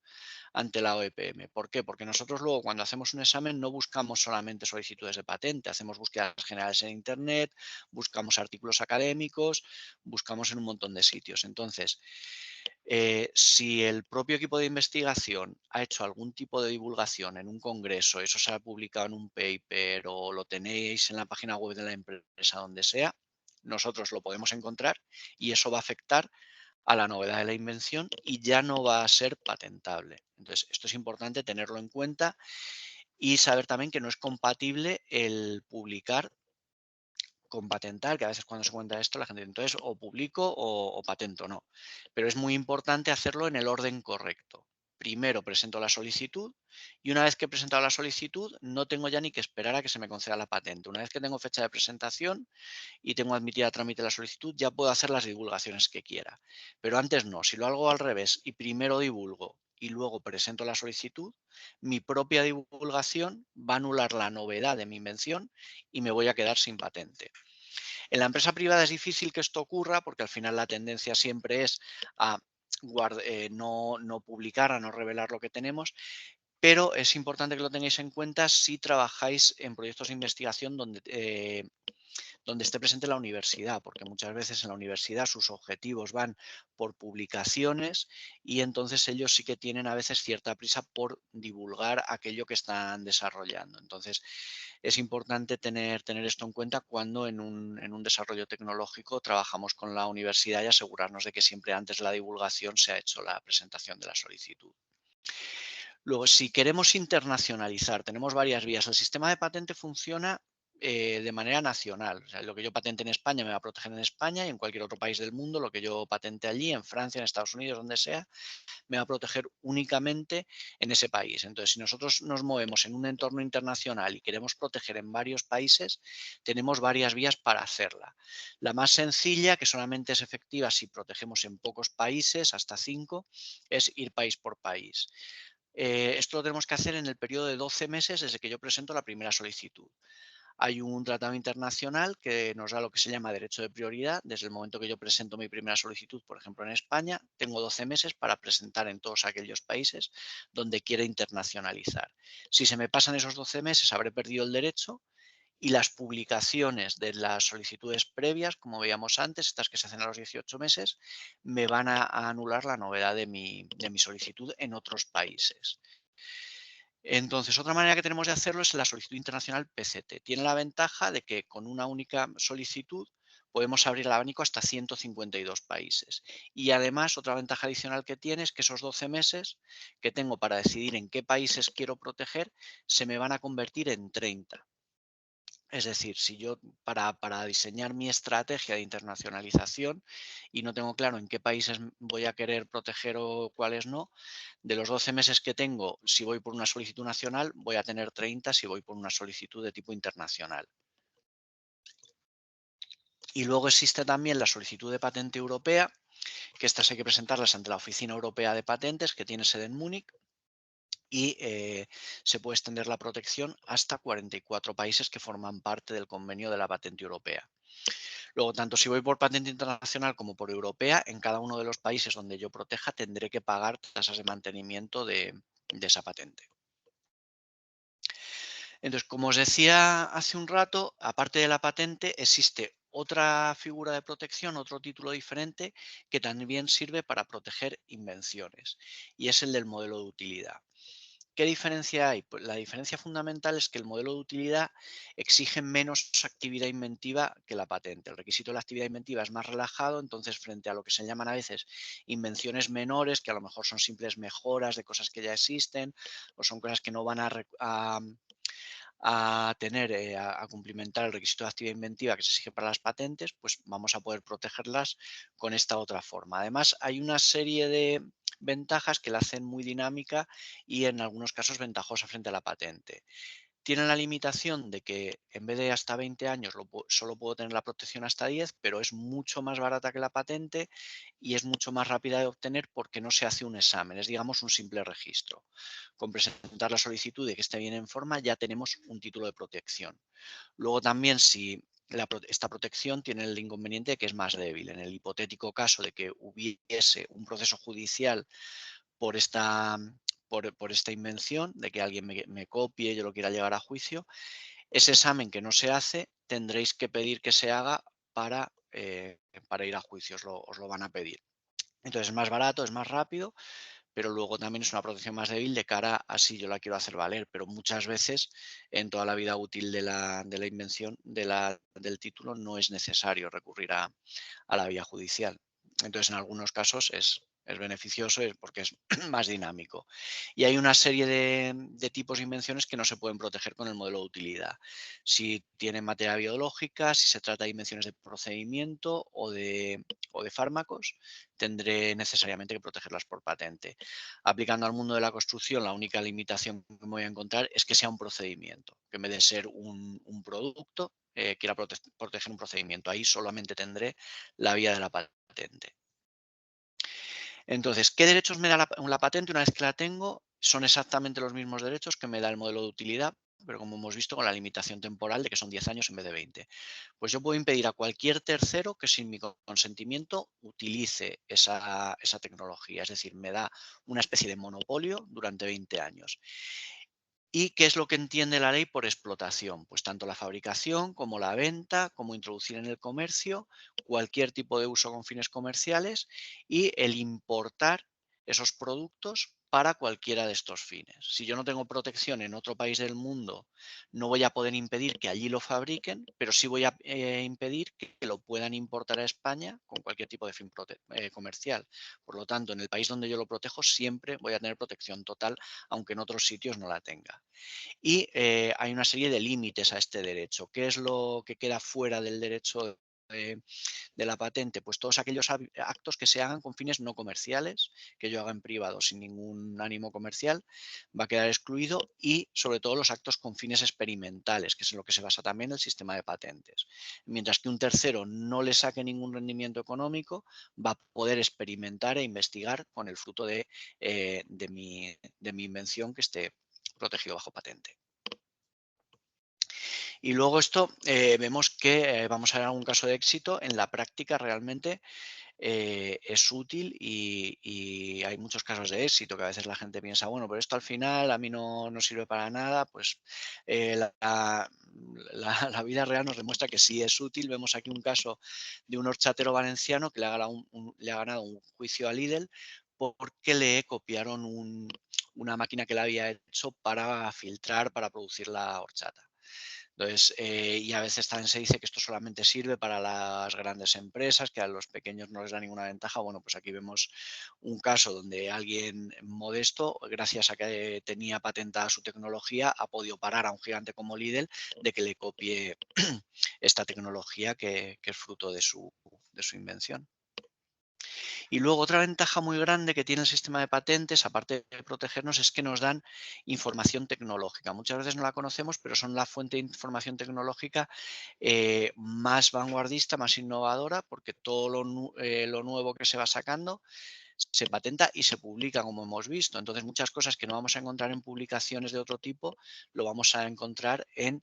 ante la OEPM. ¿Por qué? Porque nosotros luego cuando hacemos un examen no buscamos solamente solicitudes de patente, hacemos búsquedas generales en Internet, buscamos artículos académicos, buscamos en un montón de sitios. Entonces, si el propio equipo de investigación ha hecho algún tipo de divulgación en un congreso, eso se ha publicado en un paper o lo tenéis en la página web de la empresa, donde sea, nosotros lo podemos encontrar y eso va a afectar a la novedad de la invención y ya no va a ser patentable. Entonces, esto es importante tenerlo en cuenta y saber también que no es compatible el publicar con patentar, que a veces cuando se cuenta esto la gente dice, entonces o publico o patento, no. Pero es muy importante hacerlo en el orden correcto. Primero presento la solicitud y una vez que he presentado la solicitud no tengo ya ni que esperar a que se me conceda la patente. Una vez que tengo fecha de presentación y tengo admitida a trámite la solicitud, ya puedo hacer las divulgaciones que quiera. Pero antes no, si lo hago al revés y primero divulgo y luego presento la solicitud, mi propia divulgación va a anular la novedad de mi invención y me voy a quedar sin patente. En la empresa privada es difícil que esto ocurra porque al final la tendencia siempre es a no publicar, a no revelar lo que tenemos, pero es importante que lo tengáis en cuenta si trabajáis en proyectos de investigación donde esté presente la universidad, porque muchas veces en la universidad sus objetivos van por publicaciones y entonces ellos sí que tienen a veces cierta prisa por divulgar aquello que están desarrollando. Entonces es importante tener esto en cuenta cuando en un desarrollo tecnológico trabajamos con la universidad y asegurarnos de que siempre antes de la divulgación se ha hecho la presentación de la solicitud. Luego, si queremos internacionalizar, tenemos varias vías. El sistema de patente funciona de manera nacional. O sea, lo que yo patente en España me va a proteger en España y en cualquier otro país del mundo. Lo que yo patente allí, en Francia, en Estados Unidos, donde sea, me va a proteger únicamente en ese país. Entonces, si nosotros nos movemos en un entorno internacional y queremos proteger en varios países, tenemos varias vías para hacerla. La más sencilla, que solamente es efectiva si protegemos en pocos países, hasta 5, es ir país por país. Esto lo tenemos que hacer en el periodo de 12 meses desde que yo presento la primera solicitud. Hay un tratado internacional que nos da lo que se llama derecho de prioridad. Desde el momento que yo presento mi primera solicitud, por ejemplo, en España, tengo 12 meses para presentar en todos aquellos países donde quiera internacionalizar. Si se me pasan esos 12 meses, habré perdido el derecho y las publicaciones de las solicitudes previas, como veíamos antes, estas que se hacen a los 18 meses, me van a anular la novedad de mi solicitud en otros países. Entonces, otra manera que tenemos de hacerlo es la solicitud internacional PCT. Tiene la ventaja de que con una única solicitud podemos abrir el abanico hasta 152 países. Y además, otra ventaja adicional que tiene es que esos 12 meses que tengo para decidir en qué países quiero proteger se me van a convertir en 30. Es decir, si yo para diseñar mi estrategia de internacionalización y no tengo claro en qué países voy a querer proteger o cuáles no, de los 12 meses que tengo, si voy por una solicitud nacional, voy a tener 30 si voy por una solicitud de tipo internacional. Y luego existe también la solicitud de patente europea, que estas hay que presentarlas ante la Oficina Europea de Patentes, que tiene sede en Múnich, y se puede extender la protección hasta 44 países que forman parte del convenio de la patente europea. Luego, tanto si voy por patente internacional como por europea, en cada uno de los países donde yo proteja tendré que pagar tasas de mantenimiento de esa patente. Entonces, como os decía hace un rato, aparte de la patente, existe otra figura de protección, otro título diferente, que también sirve para proteger invenciones, y es el del modelo de utilidad. ¿Qué diferencia hay? Pues la diferencia fundamental es que el modelo de utilidad exige menos actividad inventiva que la patente. El requisito de la actividad inventiva es más relajado, entonces frente a lo que se llaman a veces invenciones menores, que a lo mejor son simples mejoras de cosas que ya existen o son cosas que no van a cumplimentar el requisito de actividad inventiva que se exige para las patentes, pues vamos a poder protegerlas con esta otra forma. Además, hay una serie de ventajas que la hacen muy dinámica y en algunos casos ventajosa frente a la patente. Tiene la limitación de que en vez de hasta 20 años solo puedo tener la protección hasta 10, pero es mucho más barata que la patente y es mucho más rápida de obtener porque no se hace un examen, es digamos un simple registro. Con presentar la solicitud de que esté bien en forma ya tenemos un título de protección. Luego también si esta protección tiene el inconveniente de que es más débil. En el hipotético caso de que hubiese un proceso judicial por esta invención, de que alguien me copie y yo lo quiera llevar a juicio, ese examen que no se hace tendréis que pedir que se haga para ir a juicio, os lo van a pedir. Entonces es más barato, es más rápido, pero luego también es una protección más débil de cara a si yo la quiero hacer valer, pero muchas veces en toda la vida útil de la invención, del título, no es necesario recurrir a la vía judicial. Entonces, en algunos casos es beneficioso porque es más dinámico. Y hay una serie de tipos de invenciones que no se pueden proteger con el modelo de utilidad. Si tienen materia biológica, si se trata de invenciones de procedimiento o de fármacos, tendré necesariamente que protegerlas por patente. Aplicando al mundo de la construcción, la única limitación que me voy a encontrar es que sea un procedimiento, que en vez de ser un producto, quiera proteger un procedimiento. Ahí solamente tendré la vía de la patente. Entonces, ¿qué derechos me da la patente una vez que la tengo? Son exactamente los mismos derechos que me da el modelo de utilidad, pero como hemos visto con la limitación temporal de que son 10 años en vez de 20. Pues yo puedo impedir a cualquier tercero que sin mi consentimiento utilice esa tecnología. Es decir, me da una especie de monopolio durante 20 años. ¿Y qué es lo que entiende la ley por explotación? Pues tanto la fabricación como la venta, como introducir en el comercio, cualquier tipo de uso con fines comerciales y el importar esos productos para cualquiera de estos fines. Si yo no tengo protección en otro país del mundo, no voy a poder impedir que allí lo fabriquen, pero sí voy a impedir que lo puedan importar a España con cualquier tipo de fin comercial. Por lo tanto, en el país donde yo lo protejo siempre voy a tener protección total, aunque en otros sitios no la tenga. Y hay una serie de límites a este derecho. ¿Qué es lo que queda fuera del derecho de la patente? Pues todos aquellos actos que se hagan con fines no comerciales, que yo haga en privado sin ningún ánimo comercial, va a quedar excluido, y sobre todo los actos con fines experimentales, que es en lo que se basa también el sistema de patentes. Mientras que un tercero no le saque ningún rendimiento económico, va a poder experimentar e investigar con el fruto de mi invención que esté protegido bajo patente. Y luego esto vemos que vamos a ver algún caso de éxito. En la práctica realmente es útil, y hay muchos casos de éxito que a veces la gente piensa, bueno, pero esto al final a mí no sirve para nada. Pues la vida real nos demuestra que sí es útil. Vemos aquí un caso de un horchatero valenciano que le ha ganado un juicio a Lidl porque le copiaron una máquina que le había hecho para filtrar, para producir la horchata. Entonces, y a veces también se dice que esto solamente sirve para las grandes empresas, que a los pequeños no les da ninguna ventaja. Bueno, pues aquí vemos un caso donde alguien modesto, gracias a que tenía patentada su tecnología, ha podido parar a un gigante como Lidl de que le copie esta tecnología que es fruto de su invención. Y luego otra ventaja muy grande que tiene el sistema de patentes, aparte de protegernos, es que nos dan información tecnológica. Muchas veces no la conocemos, pero son la fuente de información tecnológica más vanguardista, más innovadora, porque todo lo nuevo que se va sacando se patenta y se publica, como hemos visto. Entonces, muchas cosas que no vamos a encontrar en publicaciones de otro tipo, lo vamos a encontrar en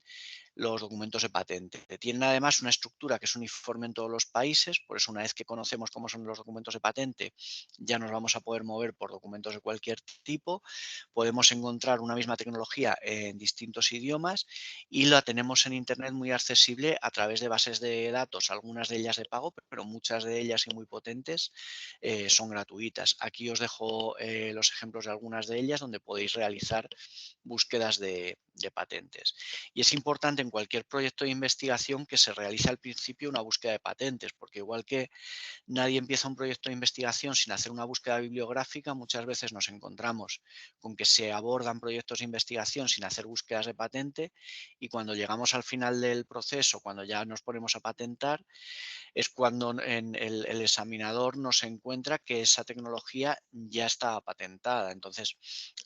los documentos de patente. Tienen además una estructura que es uniforme en todos los países, por eso una vez que conocemos cómo son los documentos de patente, ya nos vamos a poder mover por documentos de cualquier tipo. Podemos encontrar una misma tecnología en distintos idiomas, y la tenemos en Internet muy accesible a través de bases de datos, algunas de ellas de pago, pero muchas de ellas, y muy potentes, son gratuitas. Aquí os dejo los ejemplos de algunas de ellas donde podéis realizar búsquedas de patentes. Y es importante en cualquier proyecto de investigación que se realice al principio una búsqueda de patentes, porque igual que nadie empieza un proyecto de investigación sin hacer una búsqueda bibliográfica, muchas veces nos encontramos con que se abordan proyectos de investigación sin hacer búsquedas de patente, y cuando llegamos al final del proceso, cuando ya nos ponemos a patentar, es cuando el examinador nos encuentra que esa tecnología ya está patentada. Entonces,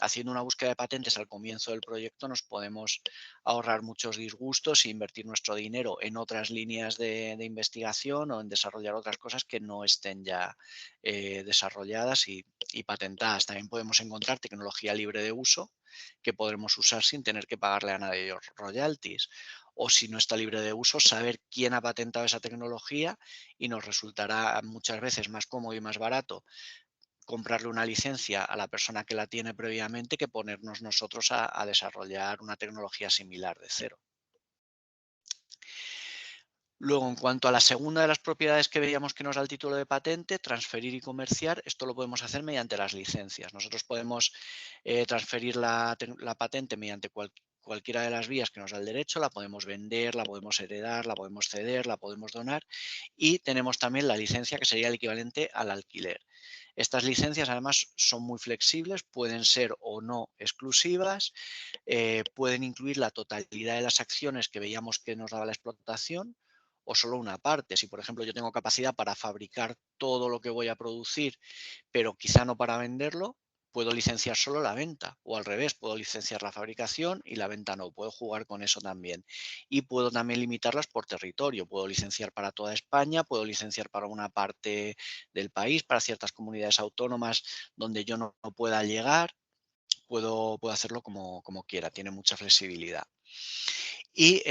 haciendo una búsqueda de patentes al comienzo del proyecto, nos podemos ahorrar muchos disgustos e invertir nuestro dinero en otras líneas de investigación, o en desarrollar otras cosas que no estén ya desarrolladas y patentadas. También podemos encontrar tecnología libre de uso que podremos usar sin tener que pagarle a nadie royalties. O si no está libre de uso, saber quién ha patentado esa tecnología, y nos resultará muchas veces más cómodo y más barato comprarle una licencia a la persona que la tiene previamente, que ponernos nosotros a desarrollar una tecnología similar de cero. Luego, en cuanto a la segunda de las propiedades que veíamos que nos da el título de patente, transferir y comerciar, esto lo podemos hacer mediante las licencias. Nosotros podemos transferir la patente mediante cualquiera de las vías que nos da el derecho. La podemos vender, la podemos heredar, la podemos ceder, la podemos donar, y tenemos también la licencia, que sería el equivalente al alquiler. Estas licencias además son muy flexibles, pueden ser o no exclusivas, pueden incluir la totalidad de las acciones que veíamos que nos daba la explotación, o solo una parte. Si, por ejemplo, yo tengo capacidad para fabricar todo lo que voy a producir, pero quizá no para venderlo, puedo licenciar solo la venta, o al revés, puedo licenciar la fabricación y la venta no. Puedo jugar con eso también. Y puedo también limitarlas por territorio. Puedo licenciar para toda España, puedo licenciar para una parte del país, para ciertas comunidades autónomas donde yo no pueda llegar. Puedo hacerlo como quiera, tiene mucha flexibilidad. Y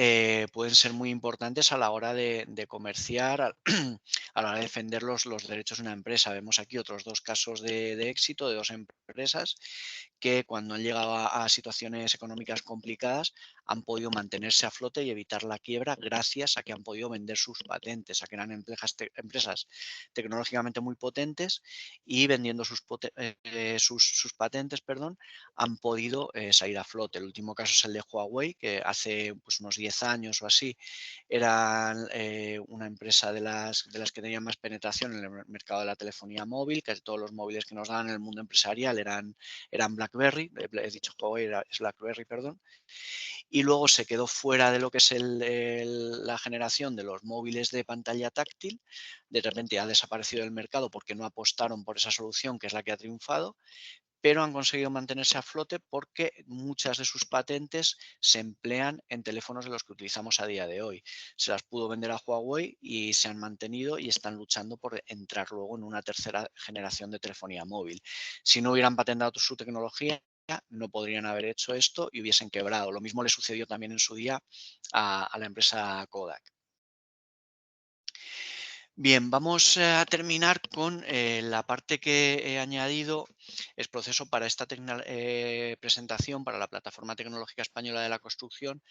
pueden ser muy importantes a la hora de comerciar, a la hora de defender los derechos de una empresa. Vemos aquí otros dos casos de éxito de dos empresas que, cuando han llegado a situaciones económicas complicadas, han podido mantenerse a flote y evitar la quiebra gracias a que han podido vender sus patentes, a que eran empresas tecnológicamente muy potentes y vendiendo sus patentes, perdón, han podido salir a flote. El último caso es el de Huawei, que hace pues, unos 10 años o así era una empresa de las que tenían más penetración en el mercado de la telefonía móvil. Casi todos los móviles que nos daban en el mundo empresarial eran BlackBerry, he dicho Huawei, es BlackBerry, perdón. Y luego se quedó fuera de lo que es la generación de los móviles de pantalla táctil. De repente ha desaparecido del mercado porque no apostaron por esa solución, que es la que ha triunfado, pero han conseguido mantenerse a flote porque muchas de sus patentes se emplean en teléfonos de los que utilizamos a día de hoy. Se las pudo vender a Huawei y se han mantenido y están luchando por entrar luego en una tercera generación de telefonía móvil. Si no hubieran patentado su tecnología, no podrían haber hecho esto y hubiesen quebrado. Lo mismo le sucedió también en su día a la empresa Kodak. Bien, vamos a terminar con la parte que he añadido, es proceso para esta presentación para la Plataforma Tecnológica Española de la Construcción,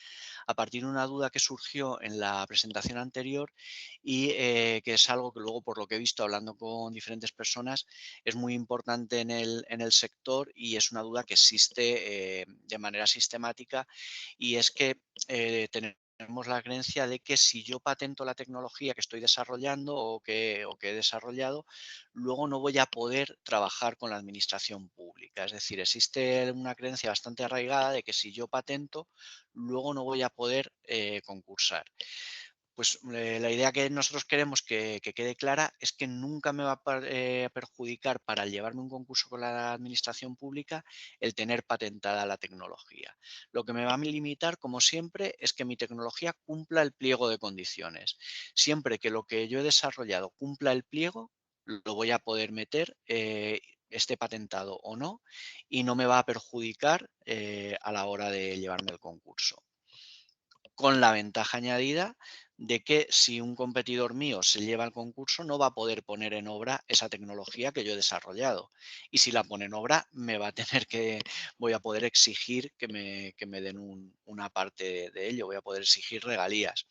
a partir de una duda que surgió en la presentación anterior y que es algo que luego, por lo que he visto hablando con diferentes personas, es muy importante en el sector y es una duda que existe de manera sistemática, y es que tenemos la creencia de que si yo patento la tecnología que estoy desarrollando o que he desarrollado, luego no voy a poder trabajar con la administración pública. Es decir, existe una creencia bastante arraigada de que si yo patento, luego no voy a poder concursar. Pues la idea que nosotros queremos que quede clara es que nunca me va a perjudicar para llevarme un concurso con la administración pública el tener patentada la tecnología. Lo que me va a limitar, como siempre, es que mi tecnología cumpla el pliego de condiciones. Siempre que lo que yo he desarrollado cumpla el pliego, lo voy a poder meter, esté patentado o no, y no me va a perjudicar a la hora de llevarme el concurso, con la ventaja añadida de que si un competidor mío se lleva el concurso, no va a poder poner en obra esa tecnología que yo he desarrollado. Y si la pone en obra, voy a poder exigir que me den una parte de ello, voy a poder exigir regalías.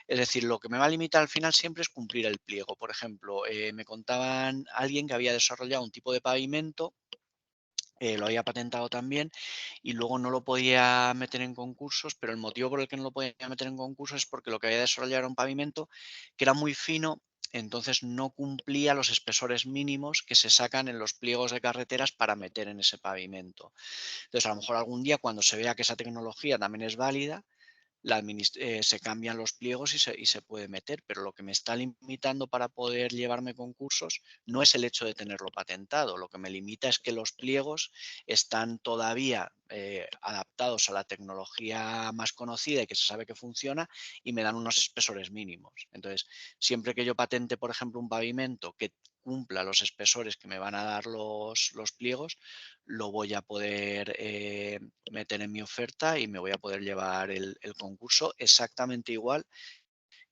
Es decir, lo que me va a limitar al final siempre es cumplir el pliego. Por ejemplo, me contaban alguien que había desarrollado un tipo de pavimento, lo había patentado también y luego no lo podía meter en concursos, pero el motivo por el que no lo podía meter en concursos es porque lo que había desarrollado era un pavimento que era muy fino, entonces no cumplía los espesores mínimos que se sacan en los pliegos de carreteras para meter en ese pavimento. Entonces, a lo mejor algún día, cuando se vea que esa tecnología también es válida, se cambian los pliegos y se puede meter, pero lo que me está limitando para poder llevarme concursos no es el hecho de tenerlo patentado, lo que me limita es que los pliegos están todavía adaptados a la tecnología más conocida y que se sabe que funciona, y me dan unos espesores mínimos. Entonces, siempre que yo patente, por ejemplo, un pavimento que cumpla los espesores que me van a dar los pliegos, lo voy a poder meter en mi oferta y me voy a poder llevar el concurso exactamente igual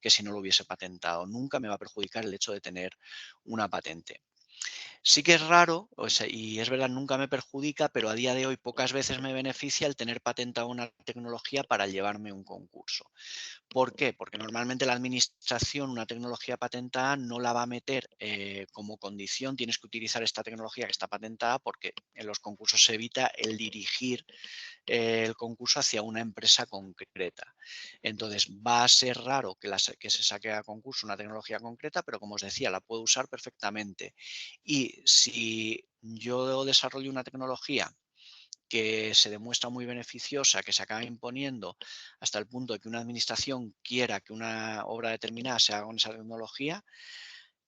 que si no lo hubiese patentado. Nunca me va a perjudicar el hecho de tener una patente. Sí que es raro, y es verdad, nunca me perjudica, pero a día de hoy pocas veces me beneficia el tener patentada una tecnología para llevarme un concurso. ¿Por qué? Porque normalmente la administración, una tecnología patentada, no la va a meter como condición: tienes que utilizar esta tecnología que está patentada, porque en los concursos se evita el dirigir el concurso hacia una empresa concreta. Entonces, va a ser raro que se saque a concurso una tecnología concreta, pero como os decía, la puedo usar perfectamente. Y si yo desarrollo una tecnología que se demuestra muy beneficiosa, que se acaba imponiendo hasta el punto de que una administración quiera que una obra determinada se haga con esa tecnología,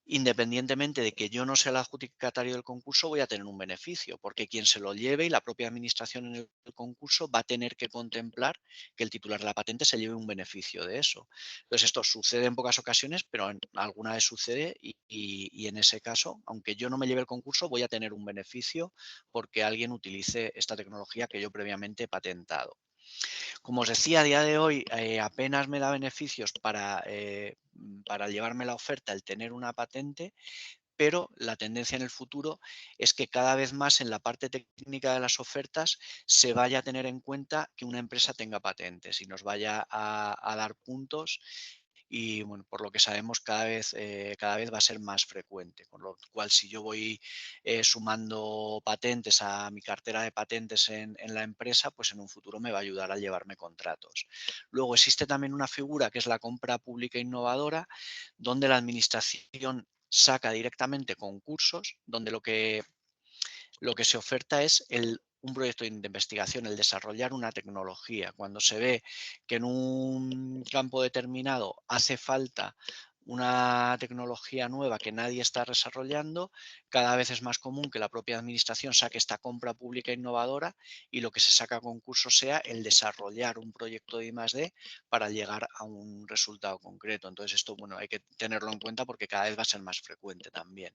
independientemente de que yo no sea el adjudicatario del concurso, voy a tener un beneficio, porque quien se lo lleve y la propia administración en el concurso va a tener que contemplar que el titular de la patente se lleve un beneficio de eso. Entonces, esto sucede en pocas ocasiones, pero alguna vez sucede, y en ese caso, aunque yo no me lleve el concurso, voy a tener un beneficio porque alguien utilice esta tecnología que yo previamente he patentado. Como os decía, a día de hoy apenas me da beneficios para llevarme la oferta el tener una patente, pero la tendencia en el futuro es que cada vez más en la parte técnica de las ofertas se vaya a tener en cuenta que una empresa tenga patentes y nos vaya a dar puntos. Y bueno, por lo que sabemos cada vez va a ser más frecuente, con lo cual si yo voy sumando patentes a mi cartera de patentes en la empresa, pues en un futuro me va a ayudar a llevarme contratos. Luego existe también una figura que es la compra pública innovadora, donde la administración saca directamente concursos, donde lo que se oferta es un proyecto de investigación, el desarrollar una tecnología. Cuando se ve que en un campo determinado hace falta una tecnología nueva que nadie está desarrollando, cada vez es más común que la propia administración saque esta compra pública innovadora y lo que se saca a concurso sea el desarrollar un proyecto de I+D para llegar a un resultado concreto. Entonces esto, bueno, hay que tenerlo en cuenta porque cada vez va a ser más frecuente también.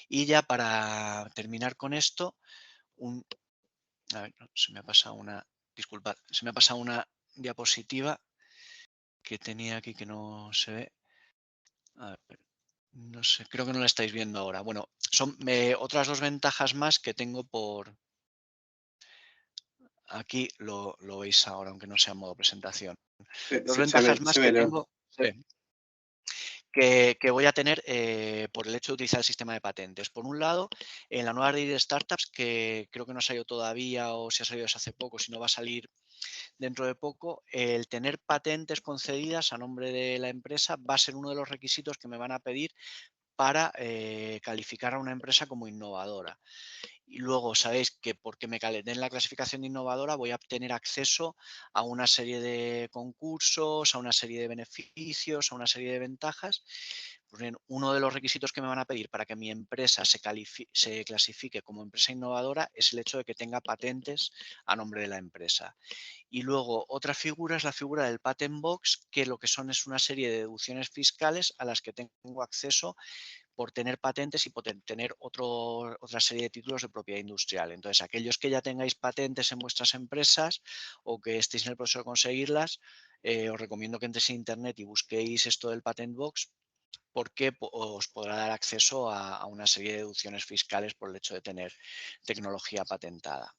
Y ya para terminar con esto, a ver, no, se me ha pasado una, disculpad, se me ha pasado una diapositiva que tenía aquí que no se ve. A ver, no sé, creo que no la estáis viendo ahora. Bueno, son otras dos ventajas más que tengo por... Aquí lo veis ahora, aunque no sea en modo presentación. Dos ventajas más Se ve, que León. tengo... Que voy a tener por el hecho de utilizar el sistema de patentes. Por un lado, en la nueva ley de startups, que creo que no ha salido todavía o si ha salido hace poco, si no va a salir dentro de poco, el tener patentes concedidas a nombre de la empresa va a ser uno de los requisitos que me van a pedir para calificar a una empresa como innovadora. Y luego sabéis que porque me den la clasificación de innovadora voy a obtener acceso a una serie de concursos, a una serie de beneficios, a una serie de ventajas. Pues bien, uno de los requisitos que me van a pedir para que mi empresa se clasifique como empresa innovadora es el hecho de que tenga patentes a nombre de la empresa. Y luego otra figura es la figura del Patent Box, que lo que son es una serie de deducciones fiscales a las que tengo acceso por tener patentes y por tener otra serie de títulos de propiedad industrial. Entonces, aquellos que ya tengáis patentes en vuestras empresas o que estéis en el proceso de conseguirlas, os recomiendo que entréis en internet y busquéis esto del Patent Box porque os podrá dar acceso a una serie de deducciones fiscales por el hecho de tener tecnología patentada.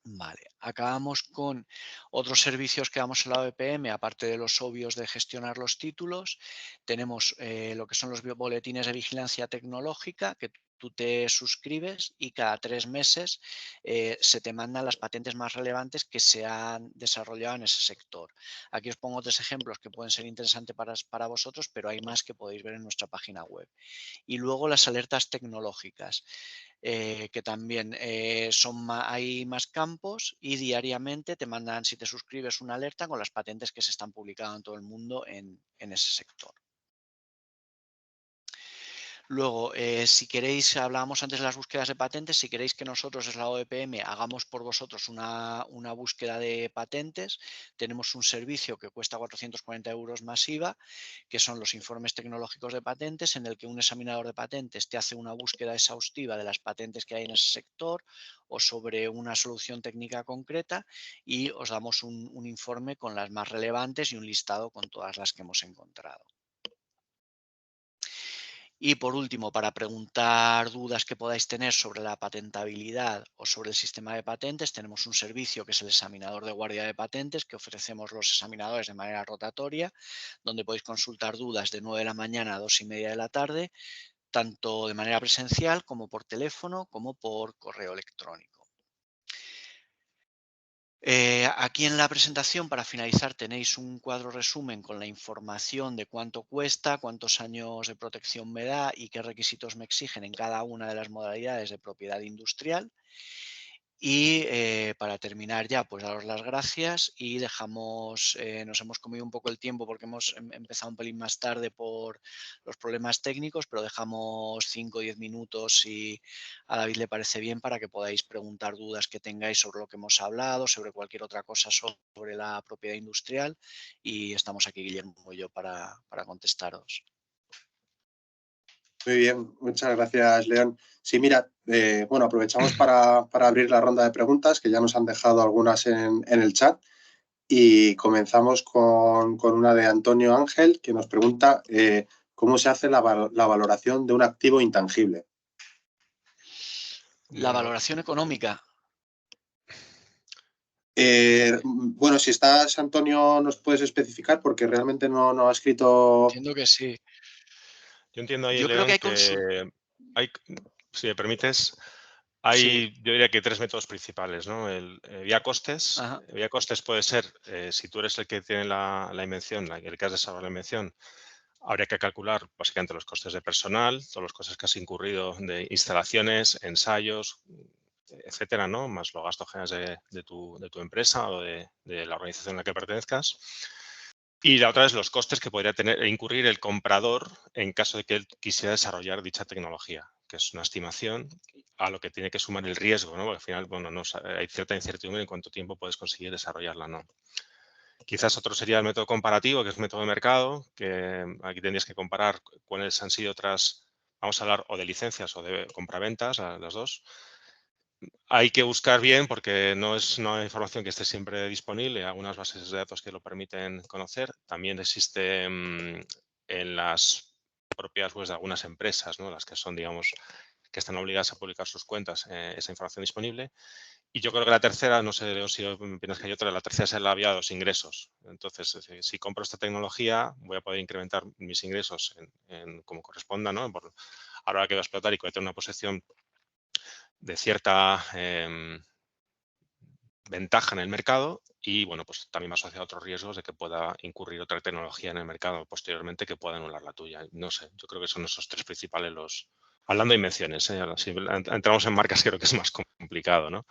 Vale, acabamos con otros servicios que damos en la OEPM, aparte de los obvios de gestionar los títulos. Tenemos lo que son los boletines de vigilancia tecnológica, que tú te suscribes y cada 3 meses se te mandan las patentes más relevantes que se han desarrollado en ese sector. Aquí os pongo 3 ejemplos que pueden ser interesantes para vosotros, pero hay más que podéis ver en nuestra página web. Y luego las alertas tecnológicas. Que también hay más campos y diariamente te mandan, si te suscribes, una alerta con las patentes que se están publicando en todo el mundo en ese sector. Luego, si queréis, hablábamos antes de las búsquedas de patentes, si queréis que nosotros desde la OEPM hagamos por vosotros una búsqueda de patentes, tenemos un servicio que cuesta 440 € más IVA, que son los informes tecnológicos de patentes, en el que un examinador de patentes te hace una búsqueda exhaustiva de las patentes que hay en ese sector o sobre una solución técnica concreta y os damos un informe con las más relevantes y un listado con todas las que hemos encontrado. Y por último, para preguntar dudas que podáis tener sobre la patentabilidad o sobre el sistema de patentes, tenemos un servicio que es el examinador de guardia de patentes que ofrecemos los examinadores de manera rotatoria, donde podéis consultar dudas de 9 de la mañana a 2:30 de la tarde, tanto de manera presencial como por teléfono como por correo electrónico. Aquí en la presentación, para finalizar, tenéis un cuadro resumen con la información de cuánto cuesta, cuántos años de protección me da y qué requisitos me exigen en cada una de las modalidades de propiedad industrial. Y para terminar ya, pues daros las gracias y dejamos, nos hemos comido un poco el tiempo porque hemos empezado un pelín más tarde por los problemas técnicos, pero dejamos 5 o 10 minutos si a David le parece bien para que podáis preguntar dudas que tengáis sobre lo que hemos hablado, sobre cualquier otra cosa sobre la propiedad industrial y estamos aquí Guillermo y yo para contestaros. Muy bien, muchas gracias, León. Sí, mira, bueno, aprovechamos para abrir la ronda de preguntas, que ya nos han dejado algunas en el chat, y comenzamos con una de Antonio Ángel, que nos pregunta ¿cómo se hace la valoración de un activo intangible? La valoración económica. Bueno, si estás, Antonio, nos puedes especificar porque realmente no ha escrito. Entiendo que sí. Yo entiendo ahí, Yo creo León, que hay si me permites, Sí. yo diría que 3 métodos principales, ¿no? El vía costes. Ajá. Vía costes puede ser, si tú eres el que tiene la invención, el que has desarrollado la invención, habría que calcular básicamente los costes de personal, todos los costes que has incurrido de instalaciones, ensayos, etcétera, ¿no? Más los gastos generales de tu empresa o de la organización a la que pertenezcas. Y la otra es los costes que podría incurrir el comprador en caso de que él quisiera desarrollar dicha tecnología, que es una estimación a lo que tiene que sumar el riesgo, ¿no? Porque al final, bueno, hay cierta incertidumbre en cuánto tiempo puedes conseguir desarrollarla, ¿no? Quizás otro sería el método comparativo, que es método de mercado, que aquí tendrías que comparar cuáles han sido otras, vamos a hablar o de licencias o de compraventas, las dos. Hay que buscar bien porque no es una información que esté siempre disponible. Hay algunas bases de datos que lo permiten conocer. También existe en las propias webs de algunas empresas, ¿no? Las que son, digamos, que están obligadas a publicar sus cuentas, esa información disponible. Y yo creo que la tercera, no sé Leo, si opinas que hay otra, la tercera es la vía de los ingresos. Entonces, si compro esta tecnología, voy a poder incrementar mis ingresos como corresponda, ¿no? Ahora que voy a explotar y que voy a tener una posición de cierta ventaja en el mercado y, bueno, pues también va asociado a otros riesgos de que pueda incurrir otra tecnología en el mercado posteriormente que pueda anular la tuya. No sé, yo creo que son esos 3 principales los... Hablando de invenciones, ahora, si entramos en marcas creo que es más complicado, ¿no?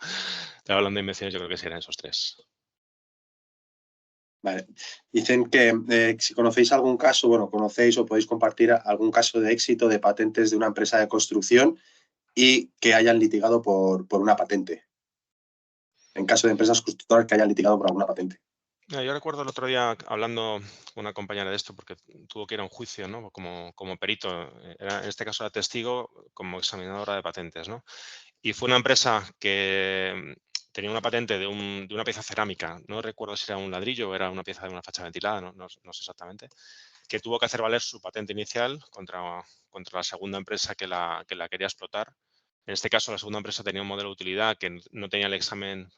Pero hablando de invenciones yo creo que serían esos 3. Vale. Dicen que si conocéis algún caso, bueno, conocéis o podéis compartir algún caso de éxito de patentes de una empresa de construcción y que hayan litigado por una patente. En caso de empresas constructoras que hayan litigado por alguna patente. Yo recuerdo el otro día hablando con una compañera de esto porque tuvo que ir a un juicio, ¿no? Como perito, en este caso era testigo como examinadora de patentes, ¿no? Y fue una empresa que tenía una patente de una pieza cerámica, no recuerdo si era un ladrillo o era una pieza de una facha ventilada, no sé exactamente, que tuvo que hacer valer su patente inicial contra la segunda empresa que la quería explotar. En este caso, la segunda empresa tenía un modelo de utilidad que no tenía el examen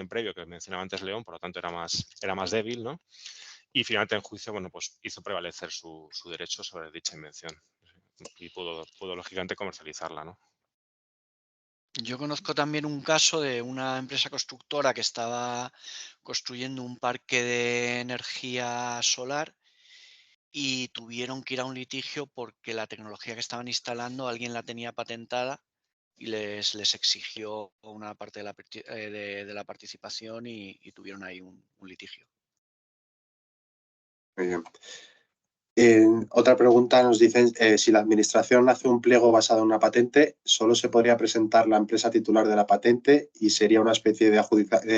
previo que mencionaba antes León, por lo tanto era más débil, ¿no? Y finalmente en juicio, bueno, pues hizo prevalecer su derecho sobre dicha invención y pudo lógicamente comercializarla, ¿no? Yo conozco también un caso de una empresa constructora que estaba construyendo un parque de energía solar y tuvieron que ir a un litigio porque la tecnología que estaban instalando alguien la tenía patentada y les exigió una parte de la participación y tuvieron ahí un litigio. Muy bien. Otra pregunta nos dicen si la administración hace un pliego basado en una patente, solo se podría presentar la empresa titular de la patente y sería una especie de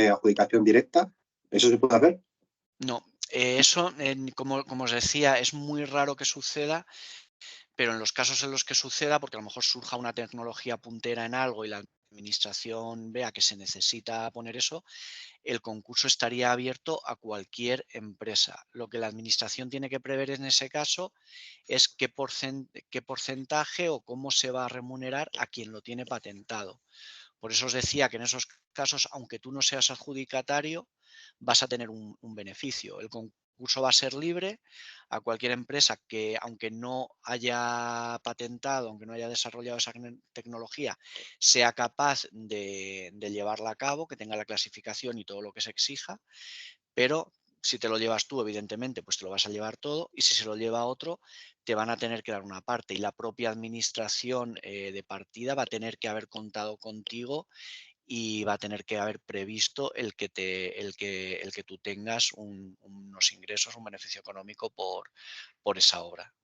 adjudicación directa. ¿Eso se puede hacer? No, eso, como os decía, es muy raro que suceda, pero en los casos en los que suceda, porque a lo mejor surja una tecnología puntera en algo y la administración vea que se necesita poner eso, el concurso estaría abierto a cualquier empresa. Lo que la administración tiene que prever en ese caso es qué porcentaje o cómo se va a remunerar a quien lo tiene patentado. Por eso os decía que en esos casos, aunque tú no seas adjudicatario, vas a tener un beneficio. El concurso va a ser libre a cualquier empresa que, aunque no haya patentado, aunque no haya desarrollado esa tecnología, sea capaz de llevarla a cabo, que tenga la clasificación y todo lo que se exija, pero si te lo llevas tú, evidentemente, pues te lo vas a llevar todo, y si se lo lleva otro, te van a tener que dar una parte, y la propia administración de partida va a tener que haber contado contigo y va a tener que haber previsto el que tú tengas unos ingresos, un beneficio económico por esa obra.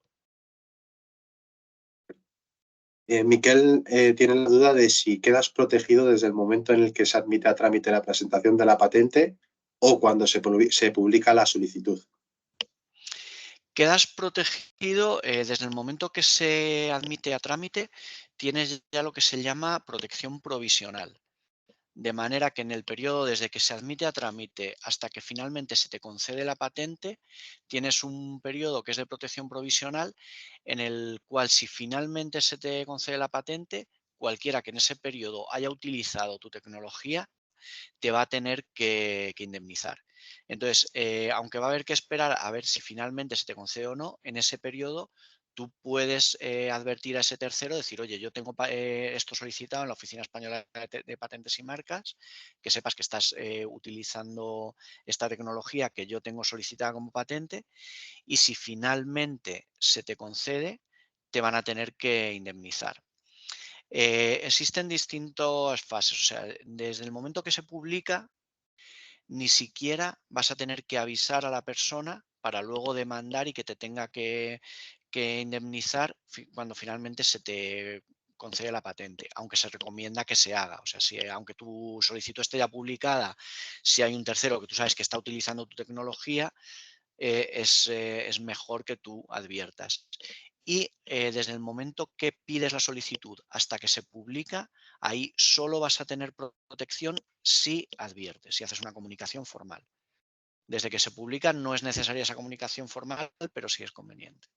Miquel tiene la duda de si quedas protegido desde el momento en el que se admite a trámite la presentación de la patente o cuando se publica la solicitud. Quedas protegido desde el momento que se admite a trámite, tienes ya lo que se llama protección provisional. de manera que en el periodo desde que se admite a trámite hasta que finalmente se te concede la patente, tienes un periodo que es de protección provisional en el cual si finalmente se te concede la patente, cualquiera que en ese periodo haya utilizado tu tecnología te va a tener que indemnizar. Entonces, aunque va a haber que esperar a ver si finalmente se te concede o no, en ese periodo tú puedes advertir a ese tercero, decir, oye, yo tengo esto solicitado en la Oficina Española de Patentes y Marcas, que sepas que estás utilizando esta tecnología que yo tengo solicitada como patente, y si finalmente se te concede, te van a tener que indemnizar. Existen distintas fases, o sea, desde el momento que se publica, ni siquiera vas a tener que avisar a la persona para luego demandar y que te tenga que indemnizar cuando finalmente se te concede la patente, aunque se recomienda que se haga. O sea, aunque tu solicitud esté ya publicada, si hay un tercero que tú sabes que está utilizando tu tecnología, es mejor que tú adviertas. Y desde el momento que pides la solicitud hasta que se publica, ahí solo vas a tener protección si adviertes, si haces una comunicación formal. Desde que se publica no es necesaria esa comunicación formal, pero sí es conveniente.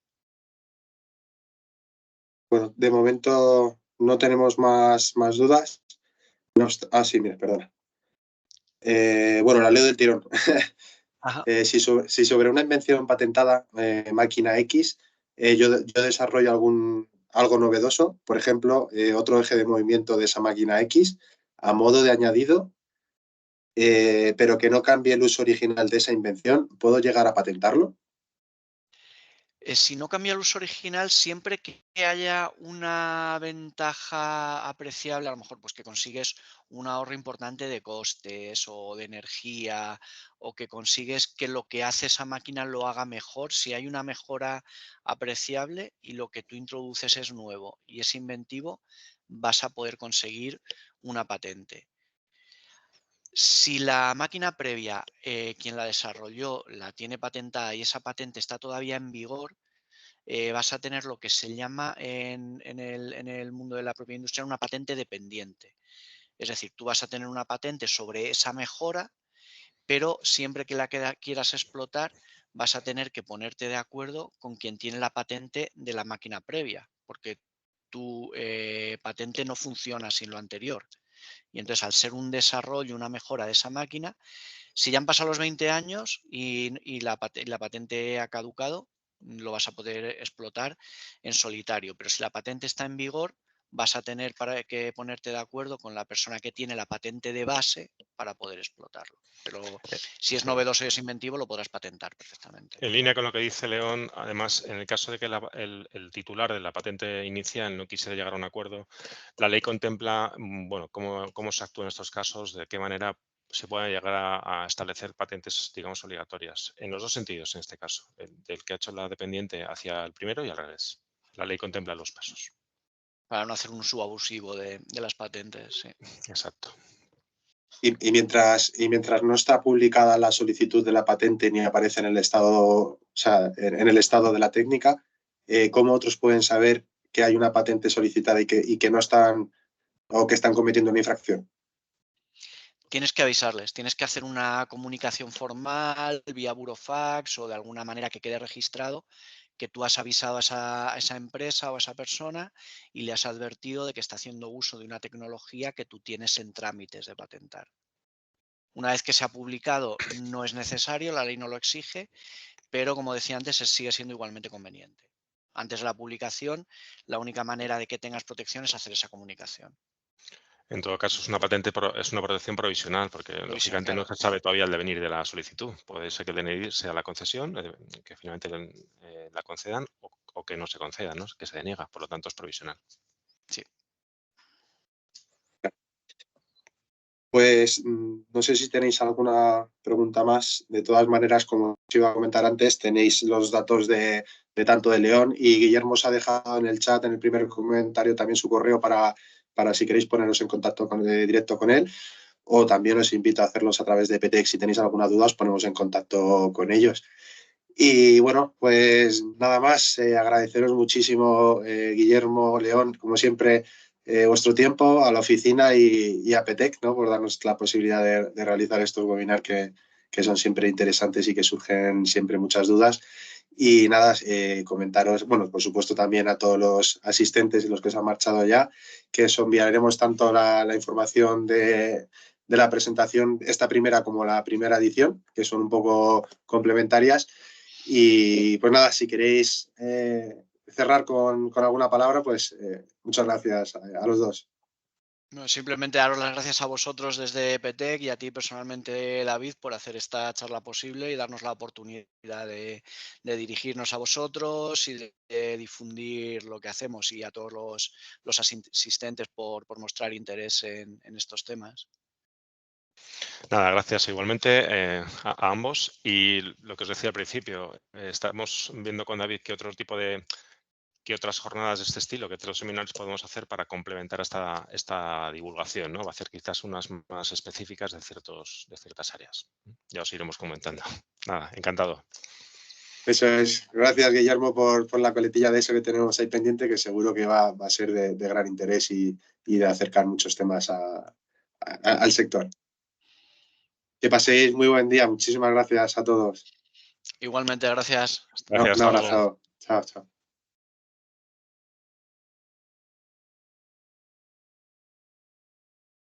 Bueno, de momento no tenemos más dudas. Sí, mira, perdona. Bueno, la leo del tirón. Si sobre una invención patentada, máquina X, yo desarrollo algo novedoso, por ejemplo, otro eje de movimiento de esa máquina X, a modo de añadido, pero que no cambie el uso original de esa invención, ¿puedo llegar a patentarlo? Si no cambia el uso original, siempre que haya una ventaja apreciable, a lo mejor pues que consigues un ahorro importante de costes o de energía, o que consigues que lo que hace esa máquina lo haga mejor, si hay una mejora apreciable y lo que tú introduces es nuevo y es inventivo, vas a poder conseguir una patente. Si la máquina previa, quien la desarrolló, la tiene patentada y esa patente está todavía en vigor, vas a tener lo que se llama en el mundo de la propia industria una patente dependiente. Es decir, tú vas a tener una patente sobre esa mejora, pero siempre que la quieras explotar, vas a tener que ponerte de acuerdo con quien tiene la patente de la máquina previa, porque tu patente no funciona sin lo anterior. Y entonces, al ser un desarrollo, una mejora de esa máquina, si ya han pasado los 20 años y la patente ha caducado, lo vas a poder explotar en solitario. Pero si la patente está en vigor, vas a tener que ponerte de acuerdo con la persona que tiene la patente de base para poder explotarlo. Pero si es novedoso y es inventivo, lo podrás patentar perfectamente. En línea con lo que dice León, además, en el caso de que el titular de la patente inicial no quisiera llegar a un acuerdo, la ley contempla, bueno, cómo se actúa en estos casos, de qué manera se pueden llegar a establecer patentes, digamos, obligatorias. En los dos sentidos, en este caso, del que ha hecho la dependiente hacia el primero y al revés. La ley contempla los pasos. Para no hacer un uso abusivo de las patentes, sí. Exacto. Y mientras no está publicada la solicitud de la patente ni aparece en el estado, o sea, en el estado de la técnica, ¿cómo otros pueden saber que hay una patente solicitada y que no están o que están cometiendo una infracción? Tienes que avisarles, tienes que hacer una comunicación formal vía burofax o de alguna manera que quede registrado que tú has avisado a esa empresa o a esa persona y le has advertido de que está haciendo uso de una tecnología que tú tienes en trámites de patentar. Una vez que se ha publicado no es necesario, la ley no lo exige, pero como decía antes, sigue siendo igualmente conveniente. Antes de la publicación, la única manera de que tengas protección es hacer esa comunicación. En todo caso, es una protección provisional, porque Provisional, lógicamente no claro. se sabe todavía el devenir de la solicitud. Puede ser que el devenir sea la concesión, que finalmente la concedan, o que no se conceda, ¿no? Que se deniega. Por lo tanto, es provisional. Sí. Pues no sé si tenéis alguna pregunta más. De todas maneras, como os iba a comentar antes, tenéis los datos de tanto de León, y Guillermo os ha dejado en el chat, en el primer comentario, también su correo para si queréis poneros en contacto directo con él, o también os invito a hacerlos a través de PTX. Si tenéis alguna duda, os ponemos en contacto con ellos. Y bueno, pues nada más, agradeceros muchísimo, Guillermo, León, como siempre, vuestro tiempo, a la oficina y a PETEC, ¿no? Por darnos la posibilidad de realizar estos webinars que son siempre interesantes y que surgen siempre muchas dudas. Y nada, comentaros, bueno, por supuesto también a todos los asistentes y los que se han marchado ya, que os enviaremos tanto la información de la presentación, esta primera como la primera edición, que son un poco complementarias. Y pues nada, si queréis cerrar con alguna palabra, pues muchas gracias a los dos. No, simplemente daros las gracias a vosotros desde PETEC y a ti personalmente, David, por hacer esta charla posible y darnos la oportunidad de dirigirnos a vosotros y de difundir lo que hacemos, y a todos los asistentes por mostrar interés en estos temas. Nada, gracias igualmente a ambos. Y lo que os decía al principio, estamos viendo con David qué otras jornadas de este estilo, qué otros seminarios podemos hacer para complementar esta divulgación, ¿no? Va a hacer quizás unas más específicas de ciertas áreas. Ya os iremos comentando. Nada, encantado. Eso es. Gracias, Guillermo, por la coletilla de eso que tenemos ahí pendiente, que seguro que va a ser de gran interés y de acercar muchos temas al sector. Que paséis muy buen día. Muchísimas gracias a todos. Igualmente, gracias. Gracias, Un hasta luego. abrazo. Chao, chao.